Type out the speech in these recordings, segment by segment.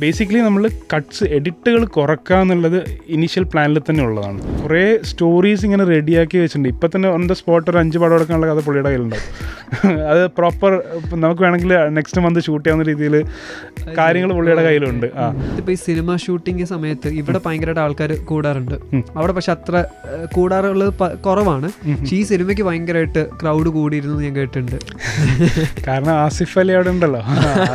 Basically നമ്മൾ cuts എഡിറ്റുകൾ കുറക്കുക എന്നുള്ളത് ഇനീഷ്യൽ പ്ലാനിൽ തന്നെ ഉള്ളതാണ്. കുറേ സ്റ്റോറീസ് ഇങ്ങനെ റെഡിയാക്കി വെച്ചിട്ടുണ്ട്. ഇപ്പം തന്നെ ഓൺ ദ സ്പോട്ട് ഒരു 5 പടം എടുക്കാനുള്ള കഥ പുള്ളിയുടെ കയ്യിലുണ്ടാവും. അത് പ്രോപ്പർ നമുക്ക് വേണമെങ്കിൽ നെക്സ്റ്റ് മന്ത് ഷൂട്ട് ചെയ്യാവുന്ന രീതിയിൽ കാര്യങ്ങൾ പുള്ളിയുടെ കയ്യിലുണ്ട്. ഇപ്പോൾ ഈ സിനിമ ഷൂട്ടിങ് സമയത്ത് ഇവിടെ ഭയങ്കരമായിട്ട് ആൾക്കാർ കൂടാറുണ്ട്. അവിടെ പക്ഷെ അത്ര കൂടാറുള്ളത് കുറവാണ്. പക്ഷേ ഈ സിനിമയ്ക്ക് ഭയങ്കരമായിട്ട് ക്രൗഡ് കൂടിയിരുന്നു ഞാൻ കേട്ടിട്ടുണ്ട്. കാരണം ആസിഫ് അലി അവിടെ ഉണ്ടല്ലോ.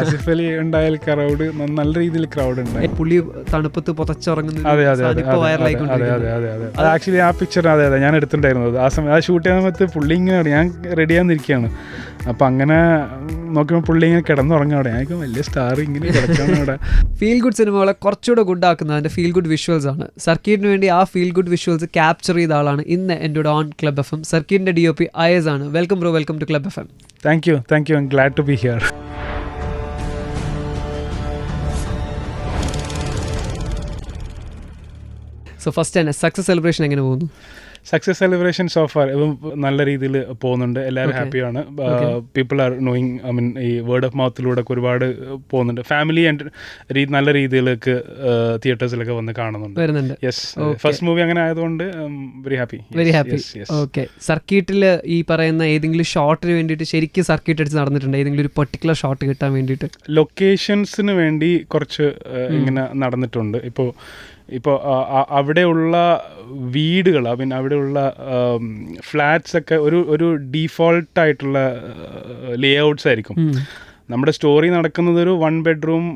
ആസിഫ് അലി ഉണ്ടായാൽ ക്രൗഡ് നല്ല രീതിയിൽ ക്രൗഡ് ഉണ്ട്. പുള്ളി തണുപ്പത്ത് പുതച്ചുറങ്ങുന്നത് അത് ആക്ച്വലി ആ പിക്ചർ അതെ ഞാൻ എടുത്തിട്ടുണ്ടായിരുന്നത്. ആ സമയം ആ ഷൂട്ട് ചെയ്യുന്ന സമയത്ത് പുള്ളി ഇങ്ങനെ ഞാൻ റെഡിയാന്നിരിക്കുകയാണ്. അപ്പം അങ്ങനെ നോക്കുമ്പോൾ പുള്ളി ഇങ്ങനെ കിടന്നുറങ്ങും അവിടെ. ഞങ്ങൾക്ക് വലിയ സ്റ്റാർ ഇങ്ങനെ കിടക്കാണ് അവിടെ. ഫീൽ ഗുഡ് സിനിമകളെ കുറച്ചുകൂടെ ഗുഡ് ആക്കുന്നത് അതിൻ്റെ ഫീൽ ഗുഡ് വിഷ്വൽസ് ആണ്. സർക്കീറ്റിന് വേണ്ടി ആ ഫീൽ ഗുഡ് വിഷ്വൽസ് ക്യാപ്ചർ ചെയ്ത ആളാണ് ഇന്ന് എൻ്റെ കൂടെ ഓൺ ക്ലബ് FM. സർക്കീറ്റിൻ്റെ DOP അയസ് ആണ്. Welcome bro, welcome to club FM. Thank you I'm glad to be here. So first തന്നെ സക്സസ് സെലിബ്രേഷൻ എങ്ങനെ പോകുന്നു? സക്സസ് സെലിബ്രേഷൻ സോഫാർ ഇപ്പം നല്ല രീതിയിൽ പോകുന്നുണ്ട്. എല്ലാവരും ഹാപ്പിയാണ്. People are knowing, I mean ഈ വേർഡ് ഓഫ് മൗത്തിലൂടെ ഒക്കെ ഒരുപാട് പോകുന്നുണ്ട്. ഫാമിലി നല്ല രീതിയിലേക്ക് തിയേറ്റേഴ്സിലൊക്കെ വന്ന് കാണുന്നുണ്ട്. യെസ്, ഫസ്റ്റ് മൂവി അങ്ങനെ ആയതുകൊണ്ട് വെരി ഹാപ്പി. ഓക്കെ, സർക്കീറ്റിൽ ഈ പറയുന്ന ഏതെങ്കിലും ഷോട്ടിന് വേണ്ടിയിട്ട് ശരിക്കും സർക്കീറ്റ് അടിച്ച് നടന്നിട്ടുണ്ട്? ഏതെങ്കിലും ഒരു പെർട്ടിക്കുലർ ഷോട്ട് കിട്ടാൻ വേണ്ടിയിട്ട് ലൊക്കേഷൻസിന് വേണ്ടി കുറച്ച് ഇങ്ങനെ നടന്നിട്ടുണ്ട്. ഇപ്പോൾ അവിടെയുള്ള വീടുകൾ, ഐ മീൻ അവിടെയുള്ള ഫ്ലാറ്റ്സ് ഒക്കെ ഒരു ഡീഫോൾട്ടായിട്ടുള്ള ലേ ഔട്ട്സ് ആയിരിക്കും. നമ്മുടെ സ്റ്റോറി നടക്കുന്നത് ഒരു 1 bedroom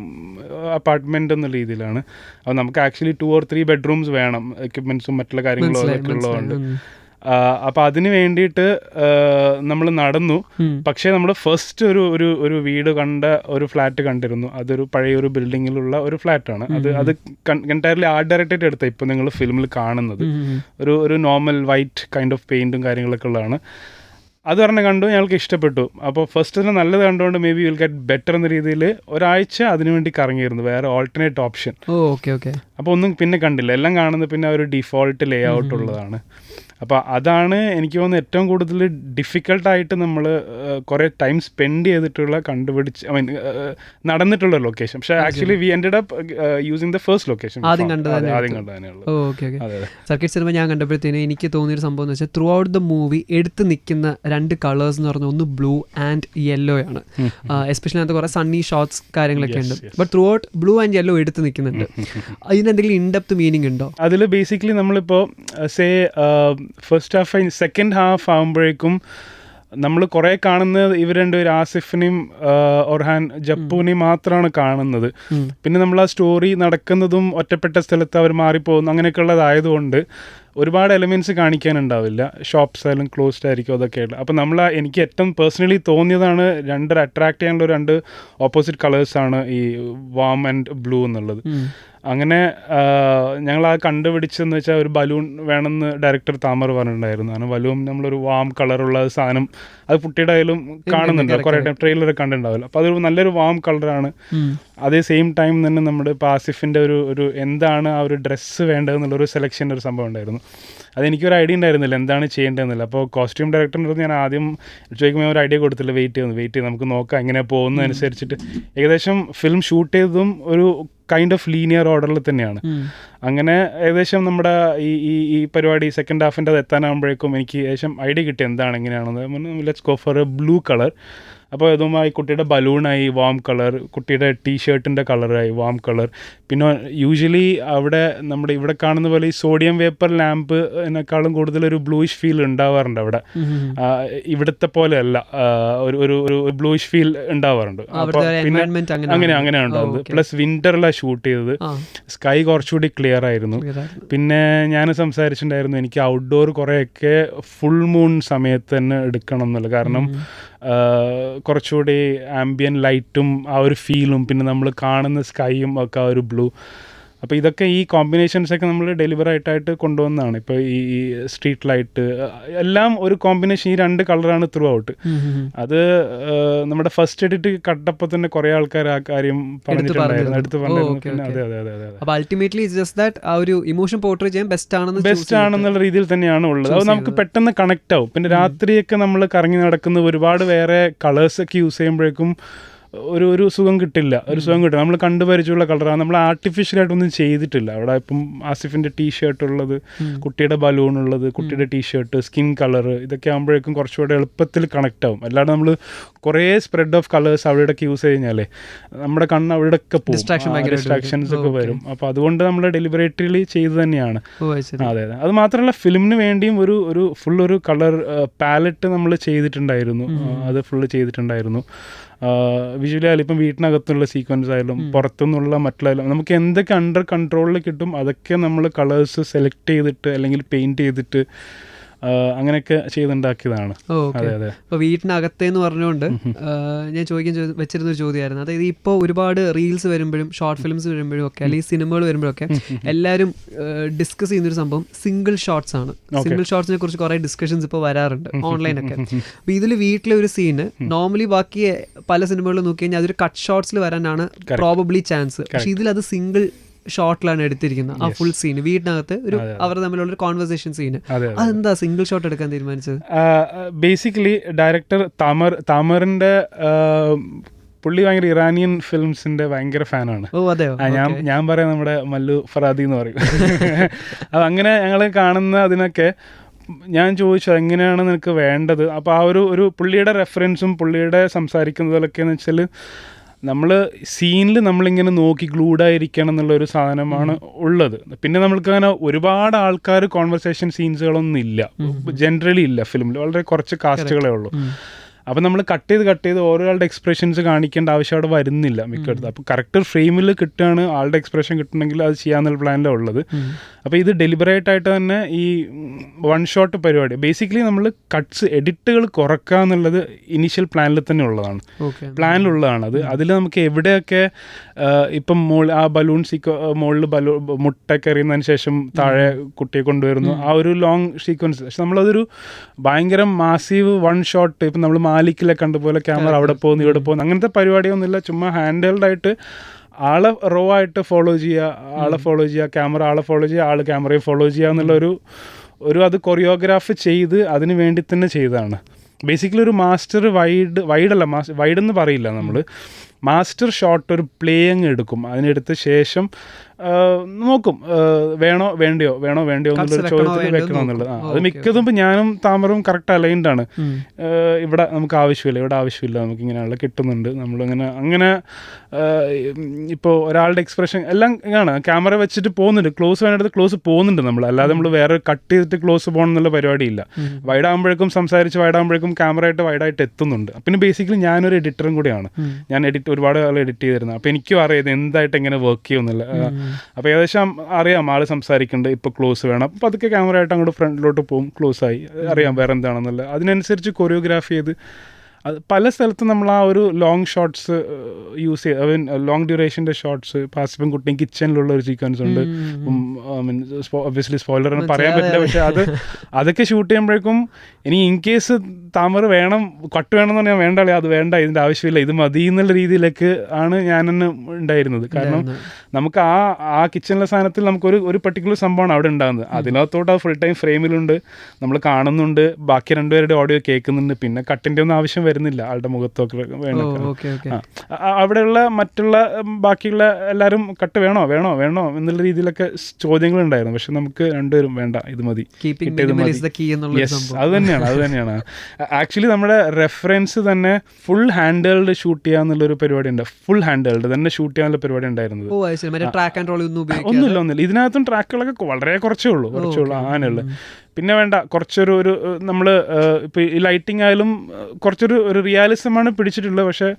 അപ്പാർട്ട്മെൻറ്റ് എന്ന രീതിയിലാണ്. അപ്പോൾ നമുക്ക് ആക്ച്വലി 2 or 3 bedrooms വേണം, എക്യുപ്മെൻറ്റ്സും മറ്റുള്ള കാര്യങ്ങളും അതൊക്കെ ഉള്ളതുകൊണ്ട്. അപ്പോൾ അതിന് വേണ്ടിയിട്ട് നമ്മൾ നടന്നു. പക്ഷേ നമ്മൾ ഫസ്റ്റ് ഒരു വീട് കണ്ട ഒരു ഫ്ലാറ്റ് കണ്ടിരുന്നു. അതൊരു പഴയൊരു ബിൽഡിങ്ങിലുള്ള ഒരു ഫ്ലാറ്റാണ്. അത് എൻറ്റയർലി ആർട്ട് ഡയറക്ടറേറ്റ് എടുത്ത ഇപ്പോൾ നിങ്ങൾ ഫിലിമിൽ കാണുന്നത് ഒരു നോർമൽ വൈറ്റ് കൈൻഡ് ഓഫ് പെയിൻറ്റും കാര്യങ്ങളൊക്കെ ഉള്ളതാണ്. അത് പറഞ്ഞ് കണ്ടു, ഞങ്ങൾക്ക് ഇഷ്ടപ്പെട്ടു. അപ്പോൾ ഫസ്റ്റ് തന്നെ നല്ലത് കണ്ടുകൊണ്ട് may be will get better എന്ന രീതിയിൽ ഒരാഴ്ച അതിനുവേണ്ടി കറങ്ങിയിരുന്നു, വേറെ ഓൾട്ടർനേറ്റ് ഓപ്ഷൻ. അപ്പോൾ ഒന്നും പിന്നെ കണ്ടില്ല, എല്ലാം കാണുന്നത് പിന്നെ ഒരു ഡിഫോൾട്ട് ലേ ഔട്ട് ഉള്ളതാണ്. അപ്പോൾ അതാണ് എനിക്ക് തോന്നുന്നത് ഏറ്റവും കൂടുതൽ ഡിഫിക്കൽട്ടായിട്ട് നമ്മൾ കുറേ ടൈം സ്പെൻഡ് ചെയ്തിട്ടുള്ള കണ്ടുപിടിച്ച് ഐ മീൻ നടന്നിട്ടുള്ള ലൊക്കേഷൻ. പക്ഷേ actually we ended up using the first location. ആദ്യം കണ്ടതന്നെയുള്ളൂ. സർക്കിറ്റ് സിനിമ ഞാൻ കണ്ടപ്പോഴത്തേനും എനിക്ക് തോന്നിയൊരു സംഭവം എന്ന് വെച്ചാൽ ത്രൂ ഔട്ട് ദ മൂവി എടുത്ത് നിൽക്കുന്ന 2 കളേഴ്സ് എന്ന് പറഞ്ഞാൽ ഒന്ന് ബ്ലൂ ആൻഡ് യെല്ലോ ആണ്. എസ്പെഷ്യലി അതിനകത്ത് കുറേ സണ്ണി ഷോട്ട്സ് കാര്യങ്ങളൊക്കെ ഉണ്ട്. But through out blue and yellow എടുത്ത് നിൽക്കുന്നുണ്ട്. അതിനെന്തെങ്കിലും ഇൻഡെപ്ത് മീനിങ് ഉണ്ടോ? അതിൽ ബേസിക്കലി നമ്മളിപ്പോൾ ഫസ്റ്റ് ഹാഫ് സെക്കൻഡ് ഹാഫ് ആകുമ്പോഴേക്കും നമ്മൾ കുറേ കാണുന്നത് ഇവർ രണ്ടുപേരും ആസിഫിനെയും ഒർഹാൻ ജപ്പുവിനെയും മാത്രമാണ് കാണുന്നത്. പിന്നെ നമ്മൾ ആ സ്റ്റോറി നടക്കുന്നതും ഒറ്റപ്പെട്ട സ്ഥലത്ത് അവർ മാറിപ്പോകുന്നു അങ്ങനെയൊക്കെ ഉള്ളതായതുകൊണ്ട് ഒരുപാട് എലിമെൻറ്റ്സ് കാണിക്കാനുണ്ടാവില്ല. ഷോപ്സ് ആയാലും ക്ലോസ്ഡ് ആയിരിക്കും, അതൊക്കെ ആയിട്ട്. അപ്പോൾ എനിക്ക് ഏറ്റവും പേഴ്സണലി തോന്നിയതാണ് അട്രാക്ട് ചെയ്യാനുള്ള 2 ഓപ്പോസിറ്റ് കളേഴ്സാണ് ഈ വാം ആൻഡ് ബ്ലൂ എന്നുള്ളത്. അങ്ങനെ ഞങ്ങൾ ആ കണ്ടുപിടിച്ചെന്ന് വെച്ചാൽ ഒരു ബലൂൺ വേണമെന്ന് ഡയറക്ടർ താമർ പറഞ്ഞിട്ടുണ്ടായിരുന്നു. കാരണം ബലൂൺ നമ്മളൊരു വാം കളറുള്ള സാധനം അത് കുട്ടിയുടെ കയ്യിലും കാണുന്നുണ്ട്, കുറേ ടൈം ട്രെയിലറൊക്കെ കണ്ടിട്ടുണ്ടാവില്ല. അപ്പോൾ അതൊരു നല്ലൊരു വാം കളറാണ്. അതേ സെയിം ടൈം തന്നെ നമ്മുടെ ഇപ്പോൾ ആസിഫിൻ്റെ ഒരു എന്താണ് ആ ഒരു ഡ്രസ്സ് വേണ്ടതെന്നുള്ളൊരു സെലക്ഷൻ ഒരു സംഭവം ഉണ്ടായിരുന്നു. അതെനിക്കൊരു ഐഡിയ ഉണ്ടായിരുന്നില്ല എന്താണ് ചെയ്യേണ്ടതെന്നില്ല. അപ്പോൾ കോസ്റ്റ്യൂം ഡയറക്ടറിൻ്റെ അടുത്ത് ഞാൻ ആദ്യം ചോദിക്കുമ്പോൾ ഒരു ഐഡിയ കൊടുത്തില്ല, വെയിറ്റ് ചെയ്ത് നമുക്ക് നോക്കാം എങ്ങനെ പോകുന്നതനുസരിച്ചിട്ട്. ഏകദേശം ഫിലിം ഷൂട്ട് ചെയ്തതും ഒരു കൈൻഡ് ഓഫ് ലീനിയർ ഓർഡറിൽ തന്നെയാണ്. അങ്ങനെ ഏകദേശം നമ്മുടെ ഈ പരിപാടി സെക്കൻഡ് ഹാഫിൻ്റെ അത് എത്താനാകുമ്പോഴേക്കും എനിക്ക് ഏകദേശം ഐഡിയ കിട്ടി എന്താണ് എങ്ങനെയാണെന്ന്. Let's go for A blue colour. അപ്പോൾ അതുമായി കുട്ടിയുടെ ബലൂണായി വാം കളർ, കുട്ടിയുടെ ടീഷർട്ടിൻ്റെ കളറായി വാം കളർ. പിന്നെ യൂഷ്വലി ഇവിടെ കാണുന്ന പോലെ ഈ സോഡിയം വേപ്പർ ലാമ്പ് എന്നെക്കാളും കൂടുതൽ ഒരു ബ്ലൂയിഷ് ഫീൽ ഉണ്ടാവാറുണ്ട് അവിടെ. ഇവിടുത്തെ പോലെ അല്ല, ഒരു ബ്ലൂയിഷ് ഫീൽ ഉണ്ടാവാറുണ്ട്. അപ്പോൾ പിന്നെ അങ്ങനെയാണ് ഉണ്ടാകുന്നത്. പ്ലസ് വിൻ്ററിലാണ് ഷൂട്ട് ചെയ്തത്. സ്കൈ കുറച്ചുകൂടി ക്ലിയർ ആയിരുന്നു. പിന്നെ ഞാൻ സംസാരിച്ചിട്ടുണ്ടായിരുന്നു എനിക്ക് ഔട്ട്ഡോർ കുറേയൊക്കെ ഫുൾ മൂൺ സമയത്ത് തന്നെ എടുക്കണം എന്നുള്ളത്. കാരണം കുറച്ചുകൂടി ആംബിയൻ ലൈറ്റും ആ ഒരു ഫീലും പിന്നെ നമ്മൾ കാണുന്ന സ്കൈയും ഒക്കെ ആ ഒരു ബ്ലൂ. അപ്പോൾ ഇതൊക്കെ ഈ കോമ്പിനേഷൻസൊക്കെ നമ്മൾ ഡെലിവർ ആയിട്ട് കൊണ്ടുവന്നതാണ്. ഇപ്പോൾ ഈ സ്ട്രീറ്റ് ലൈറ്റ് എല്ലാം ഒരു കോമ്പിനേഷൻ, ഈ 2 കളറാണ് ത്രൂ ഔട്ട്. അത് നമ്മുടെ ഫസ്റ്റ് എഡിറ്റ് കണ്ടപ്പോൾ തന്നെ കുറേ ആൾക്കാർ ആ കാര്യം പറഞ്ഞിട്ടുണ്ടായിരുന്നു, എടുത്ത് പറഞ്ഞിരുന്നു. അതെ. അപ്പോൾ അൾട്ടിമേറ്റ്ലി ജസ്റ്റ് ദാറ്റ് ആ ഒരു ഇമോഷൻ പോർട്രേ ചെയ്യാൻ ബെസ്റ്റ് ആണെന്നുള്ള രീതിയിൽ തന്നെയാണ് ഉള്ളത്. അത് നമുക്ക് പെട്ടെന്ന് കണക്റ്റ് ആവും. പിന്നെ രാത്രിയൊക്കെ നമ്മൾ കറങ്ങി നടക്കുന്ന ഒരുപാട് വേറെ കളേഴ്സൊക്കെ യൂസ് ചെയ്യുമ്പോഴേക്കും ഒരു സുഖം കിട്ടില്ല, നമ്മൾ കണ്ടുപരിചയമുള്ള കളറാണ്, നമ്മൾ ആർട്ടിഫിഷ്യലായിട്ടൊന്നും ചെയ്തിട്ടില്ല. അവിടെ ഇപ്പം ആസിഫിൻ്റെ ടീഷർട്ട് ഉള്ളത്, കുട്ടിയുടെ ബലൂൺ ഉള്ളത്, കുട്ടിയുടെ ടീഷർട്ട്, സ്കിൻ കളർ, ഇതൊക്കെ ആകുമ്പോഴേക്കും കുറച്ചുകൂടെ എളുപ്പത്തിൽ കണക്റ്റ് ആവും. അല്ലാതെ നമ്മൾ കുറേ സ്പ്രെഡ് ഓഫ് കളേഴ്സ് അവിടെയൊക്കെ യൂസ് കഴിഞ്ഞാലേ നമ്മുടെ കണ്ണ് അവിടെയൊക്കെ പോകും, ഡിസ്ട്രാക്ഷൻസ് ഒക്കെ വരും. അപ്പോൾ അതുകൊണ്ട് നമ്മൾ ഡെലിബറേറ്റ്ലി ചെയ്ത് തന്നെയാണ്. അതെ, അത് മാത്രമല്ല ഫിലിമിന് വേണ്ടിയും ഒരു ഫുൾ ഒരു കളർ പാലറ്റ് നമ്മൾ ചെയ്തിട്ടുണ്ടായിരുന്നു. അത് ഫുള്ള് ചെയ്തിട്ടുണ്ടായിരുന്നു. വിഷ്വലി ആയാലും ഇപ്പം വീട്ടിനകത്തുള്ള സീക്വൻസ് ആയാലും പുറത്തുനിന്നുള്ള മറ്റുള്ള നമുക്ക് എന്തൊക്കെ അണ്ടർ കൺട്രോളിൽ കിട്ടും അതൊക്കെ നമ്മൾ കളേഴ്സ് സെലക്ട് ചെയ്തിട്ട് അല്ലെങ്കിൽ പെയിൻറ്റ് ചെയ്തിട്ട് അങ്ങനെയൊക്കെ ചെയ്തുണ്ടാക്കിയതാണ്. അതെ അതെ. അപ്പോൾ വീട്ടിനകത്തേന്ന് പറഞ്ഞുകൊണ്ട് ഞാൻ വെച്ചിരുന്നൊരു ചോദ്യമായിരുന്നു. അതായത് ഇപ്പോൾ ഒരുപാട് റീൽസ് വരുമ്പോഴും ഷോർട്ട് ഫിലിംസ് വരുമ്പോഴും ഒക്കെ അല്ലെങ്കിൽ സിനിമകൾ വരുമ്പോഴൊക്കെ എല്ലാവരും ഡിസ്കസ് ചെയ്യുന്നൊരു സംഭവം സിംഗിൾ ഷോട്ട്സ് ആണ്. സിംഗിൾ ഷോട്ട്സിനെ കുറിച്ച് കുറേ ഡിസ്കഷൻസ് ഇപ്പോൾ വരാറുണ്ട് ഓൺലൈനൊക്കെ. അപ്പോൾ ഇതിൽ വീട്ടിലെ ഒരു സീന് നോർമലി ബാക്കി പല സിനിമകളിൽ നോക്കി കഴിഞ്ഞാൽ അതൊരു കട്ട് ഷോട്ട്സിൽ വരാനാണ് പ്രോബബ്ലി ചാൻസ്. പക്ഷെ ഇതിലത് സിംഗിൾ ഷോട്ടിലാണ് എടുത്തിരിക്കുന്നത്. ആ ഫുൾ സീൻ വീട്ടിനകത്ത് ഒരു അവർ തമ്മിലുള്ള ഒരു കോൺവെർസേഷൻ സീന്. അതെന്താ സിംഗിൾ ഷോട്ട് എടുക്കാൻ തീരുമാനിച്ചത്? ബേസിക്കലി ഡയറക്ടർ താമറിന്റെ പുള്ളി ഭയങ്കര ഇറാനിയൻ ഫിലിംസിന്റെ ഭയങ്കര ഫാനാണ്. ഞാൻ പറയാം നമ്മുടെ മല്ലു ഫറാദി എന്ന് പറയും. അത് അങ്ങനെ ഞങ്ങൾ കാണുന്ന അതിനൊക്കെ ഞാൻ ചോദിച്ചു എങ്ങനെയാണ് നിനക്ക് വേണ്ടത്. അപ്പോൾ ആ ഒരു പുള്ളിയുടെ റെഫറൻസും പുള്ളിയുടെ സംസാരിക്കുന്നതിലൊക്കെ എന്ന് വെച്ചാൽ നമ്മൾ സീനിൽ നമ്മളിങ്ങനെ നോക്കി ഗ്ലൂഡായിരിക്കണം എന്നുള്ളൊരു സാധനമാണ് ഉള്ളത്. പിന്നെ നമ്മൾക്കങ്ങനെ ഒരുപാട് ആൾക്കാർ കോൺവെർസേഷൻ സീൻസുകളൊന്നും ഇല്ല, ജനറലി ഇല്ല ഫിലിമിൽ, വളരെ കുറച്ച് കാസ്റ്റുകളേ ഉള്ളൂ. അപ്പോൾ നമ്മൾ കട്ട് ചെയ്ത് ഓരോരാളുടെ എക്സ്പ്രഷൻസ് കാണിക്കേണ്ട ആവശ്യം അവിടെ വരുന്നില്ല മിക്കടുത്ത്. അപ്പോൾ കറക്റ്റ് ഫ്രെയിമിൽ കിട്ടുകയാണ്, ആളുടെ എക്സ്പ്രഷൻ കിട്ടണമെങ്കിൽ അത് ചെയ്യാന്നുള്ള പ്ലാനിലാണ് ഉള്ളത്. അപ്പോൾ ഇത് ഡെലിബറേറ്റ് ആയിട്ട് തന്നെ ഈ വൺ ഷോട്ട് പരിപാടി ബേസിക്കലി നമ്മൾ കട്ട്സ് എഡിറ്റുകൾ കുറക്കുക എന്നുള്ളത് ഇനീഷ്യൽ പ്ലാനിൽ തന്നെ ഉള്ളതാണ്, പ്ലാനിലുള്ളതാണ്. അതിൽ നമുക്ക് എവിടെയൊക്കെ ഇപ്പം ആ ബലൂൺ മുകളിൽ മുട്ടൊക്കെ എറിയുന്നതിന് ശേഷം താഴെ കുട്ടിയെ കൊണ്ടുവരുന്നു, ആ ഒരു ലോങ് സീക്വൻസ്. പക്ഷെ നമ്മളതൊരു ഭയങ്കര മാസീവ് വൺ ഷോട്ട് ഇപ്പം നമ്മൾ മാലിക്കിലെ കണ്ടുപോലെ ക്യാമറ അവിടെ പോകുന്നു ഇവിടെ പോകുന്നു അങ്ങനത്തെ പരിപാടിയൊന്നുമില്ല. ചുമ്മാ ഹാൻഡ് ഹെൽഡ് ആയിട്ട് ആളെ റോ ആയിട്ട് ഫോളോ ചെയ്യുക, ക്യാമറ ആളെ ഫോളോ ചെയ്യുക, ആൾ ക്യാമറയെ ഫോളോ ചെയ്യുക എന്നുള്ള ഒരു അത് കൊറിയോഗ്രാഫ് ചെയ്ത് അതിന് വേണ്ടി തന്നെ ചെയ്തതാണ്. ബേസിക്കലി ഒരു മാസ്റ്റർ വൈഡെന്ന് പറയില്ല, നമ്മൾ മാസ്റ്റർ ഷോട്ട് ഒരു പ്ലേയിങ് എടുക്കും, അതിനെടുത്ത ശേഷം നോക്കും വേണോ വേണ്ടയോ എന്നുള്ളൊരു ചോദ്യത്തിൽ വെക്കണം എന്നുള്ളത്. അത് മിക്കതും ഇപ്പം ഞാനും താമറും കറക്റ്റ് അലൈൻഡ് ആണ്. ഇവിടെ നമുക്ക് ആവശ്യമില്ല, നമുക്ക് ഇങ്ങനെയുള്ള കിട്ടുന്നുണ്ട്. അങ്ങനെ ഇപ്പോൾ ഒരാളുടെ എക്സ്പ്രഷൻ എല്ലാം ഇങ്ങനെ ക്യാമറ വെച്ചിട്ട് പോകുന്നുണ്ട്, ക്ലോസ് വേണ്ടത് ക്ലോസ് പോകുന്നുണ്ട് നമ്മൾ, അല്ലാതെ നമ്മൾ വേറെ കട്ട് ചെയ്തിട്ട് ക്ലോസ് പോകണം എന്നുള്ള പരിപാടിയില്ല. വൈഡാകുമ്പോഴേക്കും വൈഡാകുമ്പോഴേക്കും ക്യാമറ ആയിട്ട് വൈഡായിട്ട് എത്തുന്നുണ്ട്. പിന്നെ ബേസിക്കലി ഞാനൊരു എഡിറ്ററും കൂടിയാണ്, ഞാൻ ഒരുപാട് ആൾ എഡിറ്റ് ചെയ്തിരുന്നത്. അപ്പോൾ എനിക്കും അറിയാം എന്തായിട്ട് എങ്ങനെ വർക്ക് ചെയ്യുമെന്നില്ല. അപ്പോൾ ഏകദേശം അറിയാം ആൾ സംസാരിക്കുന്നുണ്ട്, ഇപ്പോൾ ക്ലോസ് വേണം, അപ്പോൾ അതൊക്കെ ക്യാമറ ആയിട്ട് അങ്ങോട്ട് ഫ്രണ്ടിലോട്ട് പോകും, ക്ലോസ് ആയി അറിയാം വേറെ എന്താണെന്നുള്ളത്. അതിനനുസരിച്ച് കൊറിയോഗ്രാഫി ചെയ്ത് അത് പല സ്ഥലത്തും നമ്മൾ ആ ഒരു ലോങ് ഷോട്ട്സ് യൂസ് ചെയ്ത് ലോങ് ഡ്യൂറേഷൻ്റെ ഷോട്ട്സ്. പാസിപ്പം കുട്ടി കിച്ചണിലുള്ള ഒരു സീക്വൻസ് ഉണ്ട്, ഒബ്വിയസ്ലി സ്പോയിലർ പറയാൻ പറ്റില്ല, പക്ഷെ അതൊക്കെ ഷൂട്ട് ചെയ്യുമ്പോഴേക്കും ഇനി ഇൻ കേസ് താമര കട്ട് വേണമെന്ന് പറഞ്ഞാൽ അത് വേണ്ട, ഇതിൻ്റെ ആവശ്യമില്ല, ഇത് മതി എന്നുള്ള രീതിയിലേക്ക് ആണ് ഞാൻ തന്നെ ഉണ്ടായിരുന്നത്. കാരണം നമുക്ക് ആ കിച്ചണിലെ സാധനത്തിൽ നമുക്ക് ഒരു പർട്ടിക്കുലർ സംഭവമാണ് അവിടെ ഉണ്ടാകുന്നത്, അതിനകത്തോട്ട് അത് ഫുൾ ടൈം ഫ്രെയിമിലുണ്ട്, നമ്മൾ കാണുന്നുണ്ട്, ബാക്കി രണ്ടുപേരുടെ ഓഡിയോ കേൾക്കുന്നുണ്ട്, പിന്നെ കട്ടിൻ്റെ ഒന്നും ആവശ്യം വരുന്നില്ല ആളുടെ മുഖത്തൊക്കെ വേണം. അവിടെയുള്ള മറ്റുള്ള ബാക്കിയുള്ള എല്ലാവരും കട്ട് വേണോ എന്നുള്ള രീതിയിലൊക്കെ ചോദ്യങ്ങളുണ്ടായിരുന്നു. പക്ഷെ നമുക്ക് രണ്ടുപേരും വേണ്ട, ഇത് മതി, അത് തന്നെയാണ് ആക്ച്വലി നമ്മുടെ റെഫറൻസ് തന്നെ ഫുൾ ഹാൻഡ് ഹെൽഡ് ഷൂട്ട് ചെയ്യാന്നുള്ളൊരു പരിപാടി ഉണ്ട്, ഫുൾ ഹാൻഡ് ഹെൽഡ് തന്നെ ഷൂട്ട് ചെയ്യാനുള്ള പരിപാടി ഉണ്ടായിരുന്നത്. ഒന്നുമില്ല ഇതിനകത്തും ട്രാക്കുകളൊക്കെ വളരെ കുറച്ചേ ഉള്ളൂ അങ്ങനെയുള്ളു. പിന്നെ വേണ്ട കുറച്ചൊരു നമ്മൾ ഇപ്പോൾ ഈ ലൈറ്റിംഗ് ആയാലും കുറച്ചൊരു റിയാലിസമാണ് പിടിച്ചിട്ടുള്ളത്. പക്ഷേ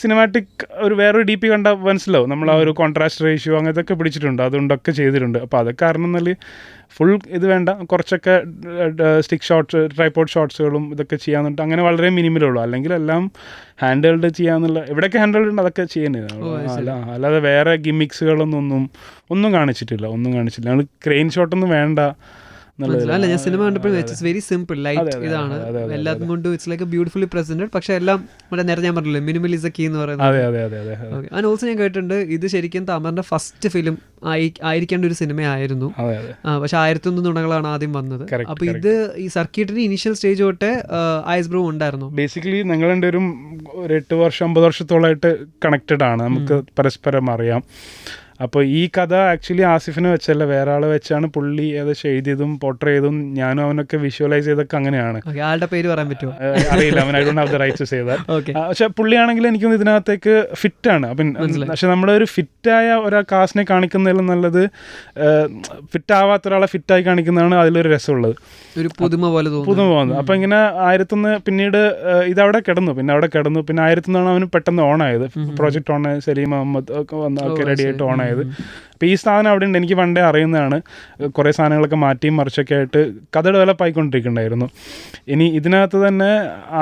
സിനിമാറ്റിക് വേറൊരു DP കണ്ടാൽ മനസ്സിലാവും, നമ്മൾ ആ ഒരു കോൺട്രാസ്റ്റ് റേഷ്യോ അങ്ങനത്തെ പിടിച്ചിട്ടുണ്ട്, അതുകൊണ്ടൊക്കെ ചെയ്തിട്ടുണ്ട്. അപ്പോൾ അതൊക്കെ കാരണം എന്നാൽ ഫുൾ ഇത് വേണ്ട, കുറച്ചൊക്കെ സ്റ്റിക്ക് ഷോട്ട്സ്, ട്രൈപോഡ് ഷോട്ട്സുകളും ഇതൊക്കെ ചെയ്യാന്നുണ്ട്. അങ്ങനെ വളരെ മിനിമലുള്ളൂ, അല്ലെങ്കിൽ എല്ലാം ഹാൻഡ് ഹെൽഡ് ചെയ്യാന്നുള്ള എവിടെയൊക്കെ ഹാൻഡ് ഹെൽഡ് ഉണ്ട് അതൊക്കെ ചെയ്യുന്നത്. അല്ലാതെ വേറെ ഗിമിക്സുകളൊന്നും കാണിച്ചിട്ടില്ല. ഞങ്ങൾ ക്രെയിൻ ഷോട്ടൊന്നും വേണ്ട അല്ല ഞാൻ സിനിമ കണ്ടപ്പോൾ ഇറ്റ്സ് വെരി സിമ്പിൾ ലൈറ്റ് ഇതാണ് എല്ലാത്തും കൊണ്ടും ഇറ്റ്സ് ലൈക്ക് ബ്യൂട്ടിഫുള്ളി പ്രസന്റഡ്. പക്ഷെ എല്ലാം നേരത്തെ ഞാൻ പറഞ്ഞില്ലേ മിനിമലിസം കീ എന്ന് പറയുന്നത്. ആൻഡ് ഓൾസോ ഞാൻ കേട്ടിട്ടുണ്ട് ഇത് ശരിക്കും തമറിന്റെ ഫസ്റ്റ് ഫിലിം ആയിരിക്കേണ്ട ഒരു സിനിമയായിരുന്നു. പക്ഷെ 1001 നുണകളാണ് ആദ്യം വന്നത്. അപ്പൊ ഇത് ഈ സർക്യൂട്ടിന്റെ ഇനീഷ്യൽ സ്റ്റേജ് തൊട്ടേ ഐസ് ബ്രോ ഉണ്ടായിരുന്നു. ബേസിക്കലി ഞങ്ങൾ രണ്ടുപേരും ഒരു 8 വർഷം 50 വർഷത്തോളമായിട്ട് കണക്റ്റഡ് ആണ്, നമുക്ക് പരസ്പരം അറിയാം. അപ്പോൾ ഈ കഥ ആക്ച്വലി ആസിഫിനെ വെച്ചല്ല, വേറെ ആളെ വെച്ചാണ് പുള്ളി ഏകദേശം എഴുതിയതും പോർട്രേ ചെയ്തും ഞാനും അവനൊക്കെ വിഷ്വലൈസ് ചെയ്തൊക്കെ അങ്ങനെയാണ്. ആളുടെ പേര് പറയാൻ പറ്റുമോ അറിയില്ല, അവൻ I don't have the right to say that. പക്ഷെ പുള്ളിയാണെങ്കിൽ എനിക്കൊന്ന് ഇതിനകത്തേക്ക് ഫിറ്റാണ്. അപ്പം പക്ഷെ നമ്മുടെ ഒരു ഫിറ്റായ ഒരാ കാസ്റ്റിനെ കാണിക്കുന്നതിലും നല്ലത് ഫിറ്റ് ആവാത്ത ഒരാളെ ഫിറ്റായി കാണിക്കുന്നതാണ് അതിലൊരു രസമുള്ളത്, ഒരു പുതുമ പോലെ തോന്നുന്നത്. അപ്പം ഇങ്ങനെ 1001 പിന്നീട് ഇതവിടെ കിടന്നു, പിന്നെ 1001 അവന് പെട്ടെന്ന് ഓണായത്, പ്രോജക്റ്റ് ഓണായത്, സലീം അഹമ്മദ് ഒക്കെ റെഡി ആയിട്ട് ഓണായത്. അപ്പോൾ ഈ സാധനം അവിടെ ഉണ്ട്, എനിക്ക് പണ്ടേ അറിയുന്നതാണ്. കുറേ സാധനങ്ങളൊക്കെ മാറ്റിയും മറിച്ചൊക്കെ ആയിട്ട് കഥ ഡെവലപ്പ് ആയിക്കൊണ്ടിരിക്കുന്നുണ്ടായിരുന്നു. ഇനി ഇതിനകത്ത് തന്നെ